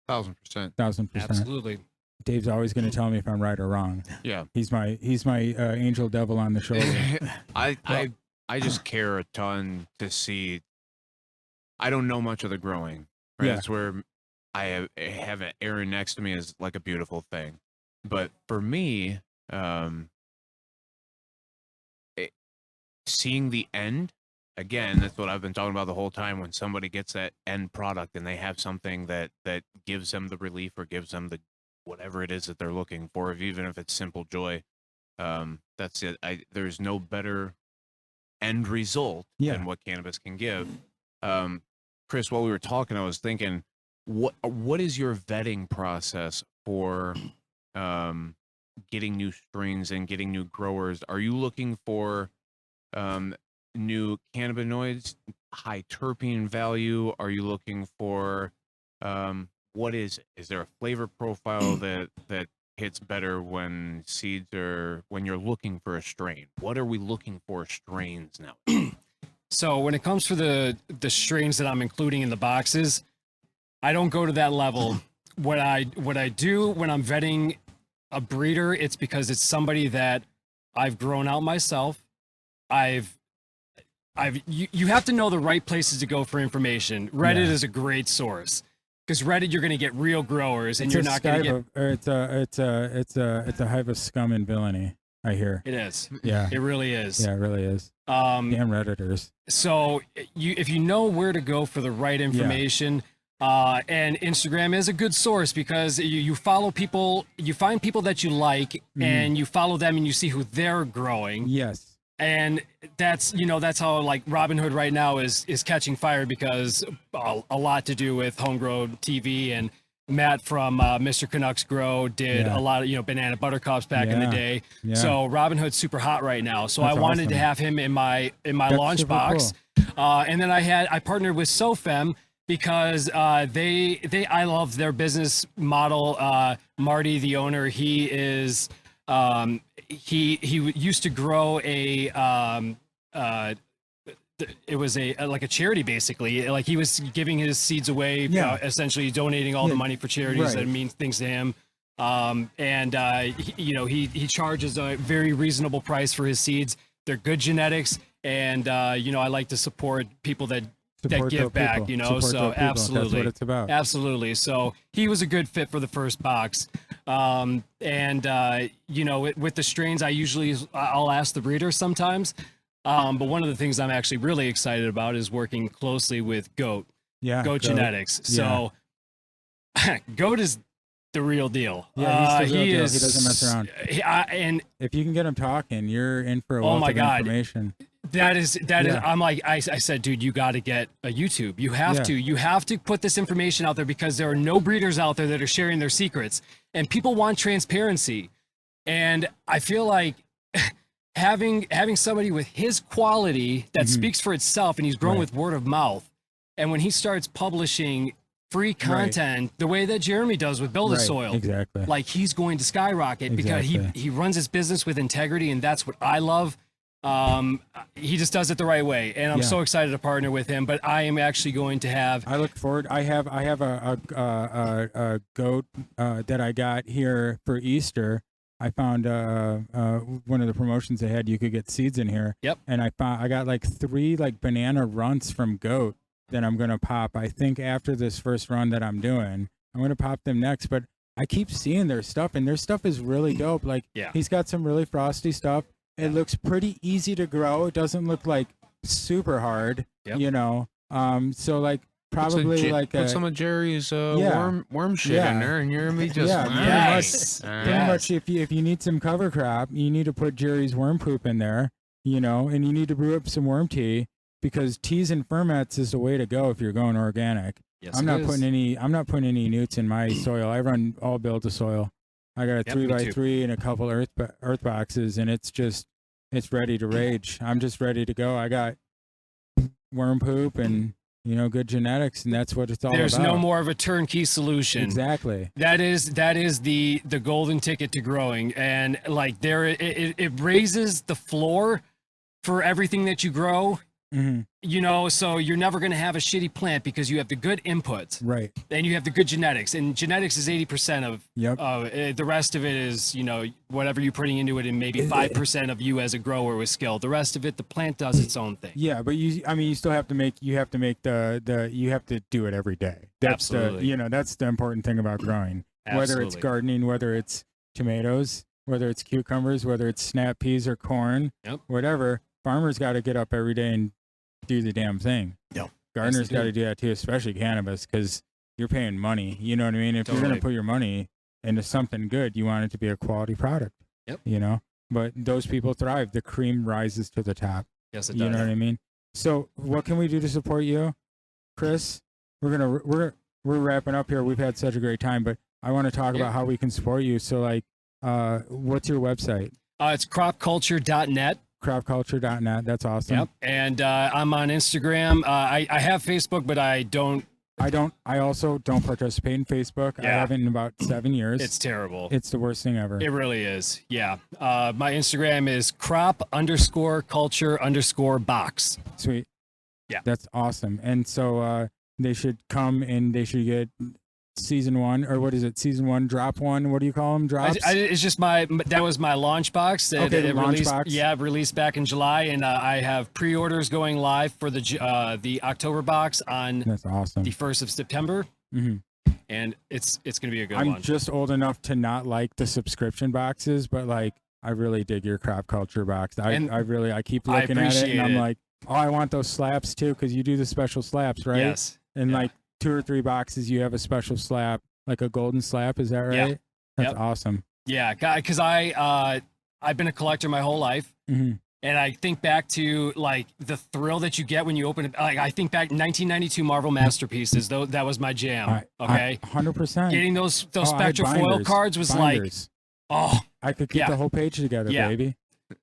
1000%. 1000%. Absolutely. Dave's always going to tell me if I'm right or wrong. Yeah. He's my angel devil on the shoulder. I just care a ton to see. I don't know much of the growing. Right? Yeah. That's where I have Aaron next to me is like a beautiful thing. But for me, seeing the end, again, that's what I've been talking about the whole time. When somebody gets that end product and they have something that gives them the relief or gives them the whatever it is that they're looking for, even if it's simple joy, that's it. There's no better end result than what cannabis can give. Chris, while we were talking, I was thinking, what is your vetting process for getting new strains and getting new growers? Are you looking for new cannabinoids, high terpene value? Are you looking for what is there a flavor profile that hits better when you're looking for a strain? What are we looking for strains now? So when it comes for the strains that I'm including in the boxes, I don't go to that level. What I do when I'm vetting a breeder, it's because it's somebody that I've grown out myself. You have to know the right places to go for information. Reddit is a great source, because Reddit, you're going to get real growers, and you're not going to get. It's a hive of scum and villainy. I hear. It is. Yeah. It really is. Yeah, it really is. Damn Redditors. So if you know where to go for the right information, and Instagram is a good source, because you follow people, you find people that you like, and you follow them, and you see who they're growing. Yes. And that's how like Robinhood right now is catching fire, because a lot to do with Homegrown TV, and Matt from Mr. Canucks Grow did a lot of banana buttercups back in the day. Yeah. So Robinhood's super hot right now. So that's I wanted to have him in my launch box. Cool. And then I partnered with SoFem, because I love their business model. Marty, the owner, he is he used to grow it was like a charity, basically. Like, he was giving his seeds away, essentially donating all the money for charities that mean things to him. He charges a very reasonable price for his seeds. They're good genetics, and I like to support people that give back, so absolutely. That's what it's about. Absolutely. So he was a good fit for the first box. With the strains, I'll ask the breeder sometimes. But one of the things I'm actually really excited about is working closely with Goat Genetics. So Goat is the real deal. Yeah, he's the real deal. He doesn't mess around. And if you can get him talking, you're in for a wealth of information. That is. I'm like, I said, dude, you got to get a YouTube. You have to put this information out there, because there are no breeders out there that are sharing their secrets, and people want transparency. And I feel like having somebody with his quality that speaks for itself, and he's grown with word of mouth. And when he starts publishing free content the way that Jeremy does with Build a Soil, exactly, like, he's going to skyrocket, because he runs his business with integrity, and that's what I love. He just does it the right way, and I'm so excited to partner with him. But I am actually going to have. I look forward. I have a goat that I got here for Easter. I found one of the promotions they had. You could get seeds in here. Yep. And I got like 3 banana runts from Goat that I'm gonna pop. I think after this first run that I'm doing, I'm gonna pop them next. But I keep seeing their stuff, and their stuff is really dope. Like, he's got some really frosty stuff. It looks pretty easy to grow. It doesn't look like super hard, so like probably put some of Jerry's worm shit in there, and you're gonna be just pretty much if you need some cover crop, you need to put Jerry's worm poop in there, and you need to brew up some worm tea, because teas and ferments is the way to go if you're going organic. Yes, I'm not putting any newts in my soil. I run all Build a Soil. I got a 3x3 and a couple earth boxes, and it's ready to rage. I'm just ready to go. I got worm poop and good genetics, and that's what it's all There's about. no more of a turnkey solution. Exactly. That is the golden ticket to growing, and like it raises the floor for everything that you grow. Mm-hmm. So you're never going to have a shitty plant because you have the good inputs, Right. and you have the good genetics, and genetics is 80% of Yep. the rest of it is whatever you're putting into it, and maybe 5% of you as a grower with skill. The rest of it, the plant does its own thing. Yeah, but you still have to make you have to do it every day. That's Absolutely. that's the important thing about growing. Whether it's Absolutely. gardening, whether it's tomatoes, whether it's cucumbers, whether it's snap peas or corn, Yep. whatever, farmers got to get up every day and do the damn thing. Yep. Gardeners Yes, they got do. to do that too, especially cannabis, because you're paying money. You know what I mean? If you're Totally. going to put your money into something good, you want it to be a quality product. Yep. But those people thrive. The cream rises to the top. Yes, it You does. know what I mean? So, what can we do to support you, Chris? We're wrapping up here. We've had such a great time, but I want to talk about how we can support you. So, like, what's your website? It's cropculture.net. Cropculture.net. That's awesome. Yep. And I'm on Instagram. I have Facebook, but I don't. I also don't participate in Facebook. I Yeah. haven't in about 7 years. It's terrible. It's the worst thing ever. It really is. Yeah. My Instagram is crop_culture_box. Sweet. Yeah. That's awesome. And so they should come and they should get season 1, or what is it? Season 1, drop 1. What do you call them? Drops? It's just that was my launch box. Okay, the launch released, box. Yeah, released back in July, and I have pre-orders going live for the October box on That's awesome. the 1st of September, hmm and it's gonna be a good I'm one. just old enough to not like the subscription boxes, but like I really dig your crop culture box. I keep I looking at it appreciate and I'm it. like, oh, I want those slaps too, because you do the special slaps, right? Yes. And Yeah. like 2 or 3 boxes, you have a special slap, like a golden slap. Is that right? Yeah. That's Yep. awesome. Yeah, because I've been a collector my whole life. hmm And I think back to like the thrill that you get when you open it. Like I think back 1992 Marvel Masterpieces. Though that was my jam. Okay, 100%. getting those Oh, I had spectral foil binders, cards was binders. like, oh. I could keep yeah. the whole page together, Yeah. baby.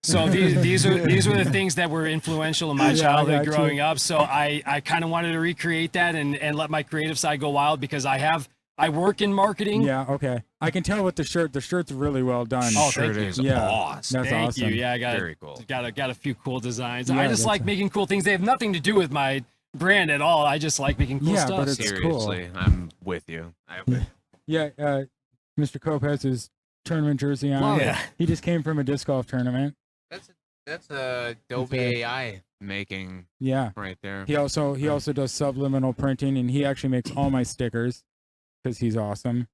So these were the things that were influential in my Yeah, I childhood got growing you. up. So I kind of wanted to recreate that and let my creative side go wild because I work in marketing. Yeah, okay. I can tell with the shirt. The shirt's really well done. Oh, Shirt thank you. is Yeah. awesome. That's Thank awesome. you. Yeah, I Very cool. got a few cool designs. Yeah, I just that's like making cool things. They have nothing to do with my brand at all. I just like making cool Yeah, stuff. but it's cool. Seriously, I'm with you. Yeah, Mr. Cope has his tournament jersey on. Love it. Yeah. He just came from a disc golf tournament. That's a Adobe Okay. AI making Yeah. right there. He also does subliminal printing, and he actually makes all my stickers because he's awesome.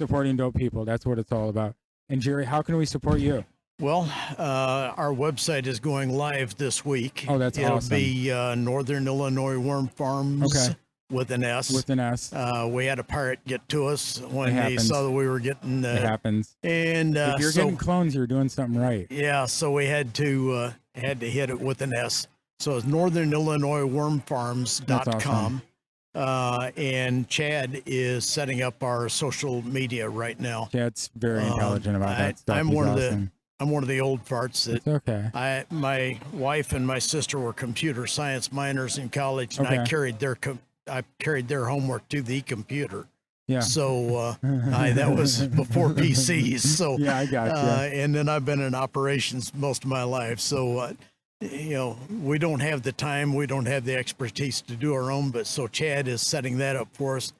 Supporting dope people. That's what it's all about. And Jerry, how can we support you? Well, our website is going live this week. Oh, that's It'll awesome. be Northern Illinois Worm Farms Okay. with an S. With an S. We had a pirate get to us when It they happens. saw that we were getting It happens. and If you're so getting clones, you're doing something right. yeah, so we had to hit it with an S. So it's Northern Illinois wormfarms.com. And Chad is setting up our social media right now. Chad's very intelligent about that stuff. I'm He's one awesome. I'm one of the old farts that It's okay. my wife and my sister were computer science minors in college, and I Okay. carried their homework to the computer. Yeah. So that was before PCs. So Yeah, I got you. and then I've been in operations most of my life. So we don't have the time, we don't have the expertise to do our own. But so Chad is setting that up for us.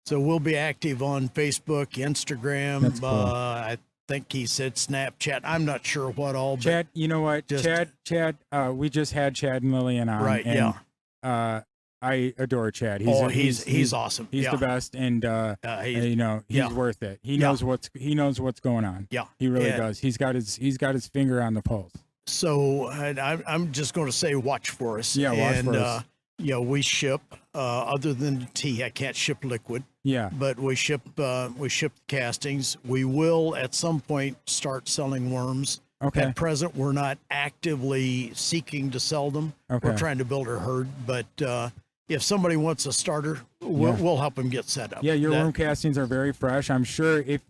So we'll be active on Facebook, Instagram. That's cool. I think he said Snapchat. I'm not sure what all. But Chad, you know what? just- Chad, we just had Chad and Lillian on. Right, and, yeah. I adore Chad. He's awesome. He's yeah. the best, and he's yeah. worth it. He Yeah. knows what's going on. Yeah. He really Yeah. does. He's got his finger on the pulse. So I'm just going to say, watch for us. Yeah, watch and, for us. We ship. Other than tea, I can't ship liquid, Yeah. but we ship castings. We will at some point start selling worms. Okay. At present, we're not actively seeking to sell them. Okay. We're trying to build a herd, but if somebody wants a starter, we'll help them get set up. Yeah, your That- worm castings are very fresh. I'm sure if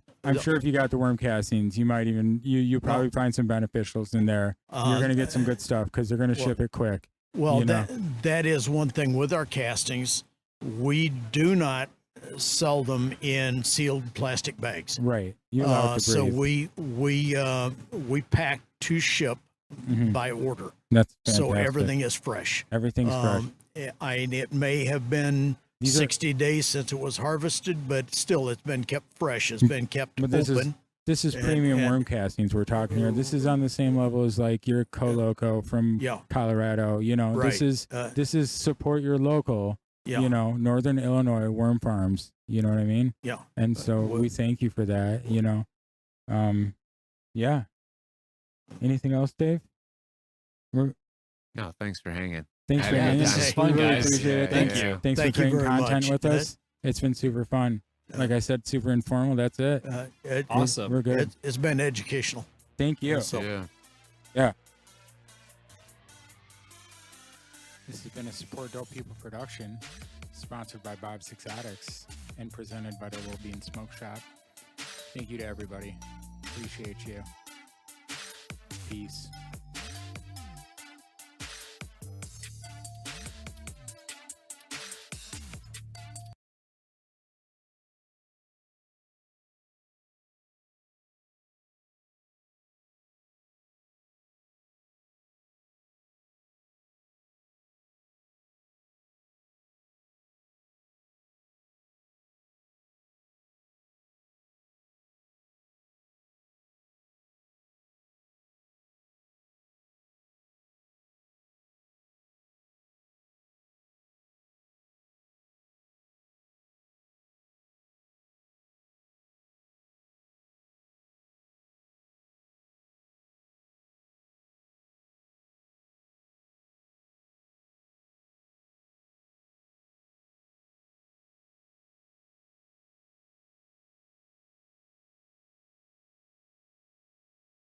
you got the worm castings, you might even you probably find some beneficials in there. You're gonna get some good stuff because they're gonna ship it quick. Well, you know? that is one thing with our castings. We do not sell them in sealed plastic bags. Right. You're allowed to So breathe. we pack to ship Mhm. by order. That's So fantastic. everything is fresh. Everything's fresh. It may have been These are- 60 days since it was harvested, but still it's been kept fresh. It's been kept But this open. this is and- premium and- worm castings we're talking here. This is on the same level as like your Coloco from Yeah. Colorado. You know, Right. this is support your local. Yeah. You know, Northern Illinois worm farms. You know what I mean? Yeah. And so well- we thank you for that. You know, yeah. Anything else, Dave? No, thanks for hanging. Thanks for Yeah, hanging. this is We fun, really guys. appreciate it. Yeah, Thanks, yeah. thanks Thank for you creating very content much. with us. It's been super fun. Like I said, super informal. That's it. Awesome. We're good. It's been educational. Thank you. So- Yeah. This has been a Support Dope People production, sponsored by Bob's Exotics and presented by the Lil Bean Smoke Shop. Thank you to everybody. Appreciate you. Peace.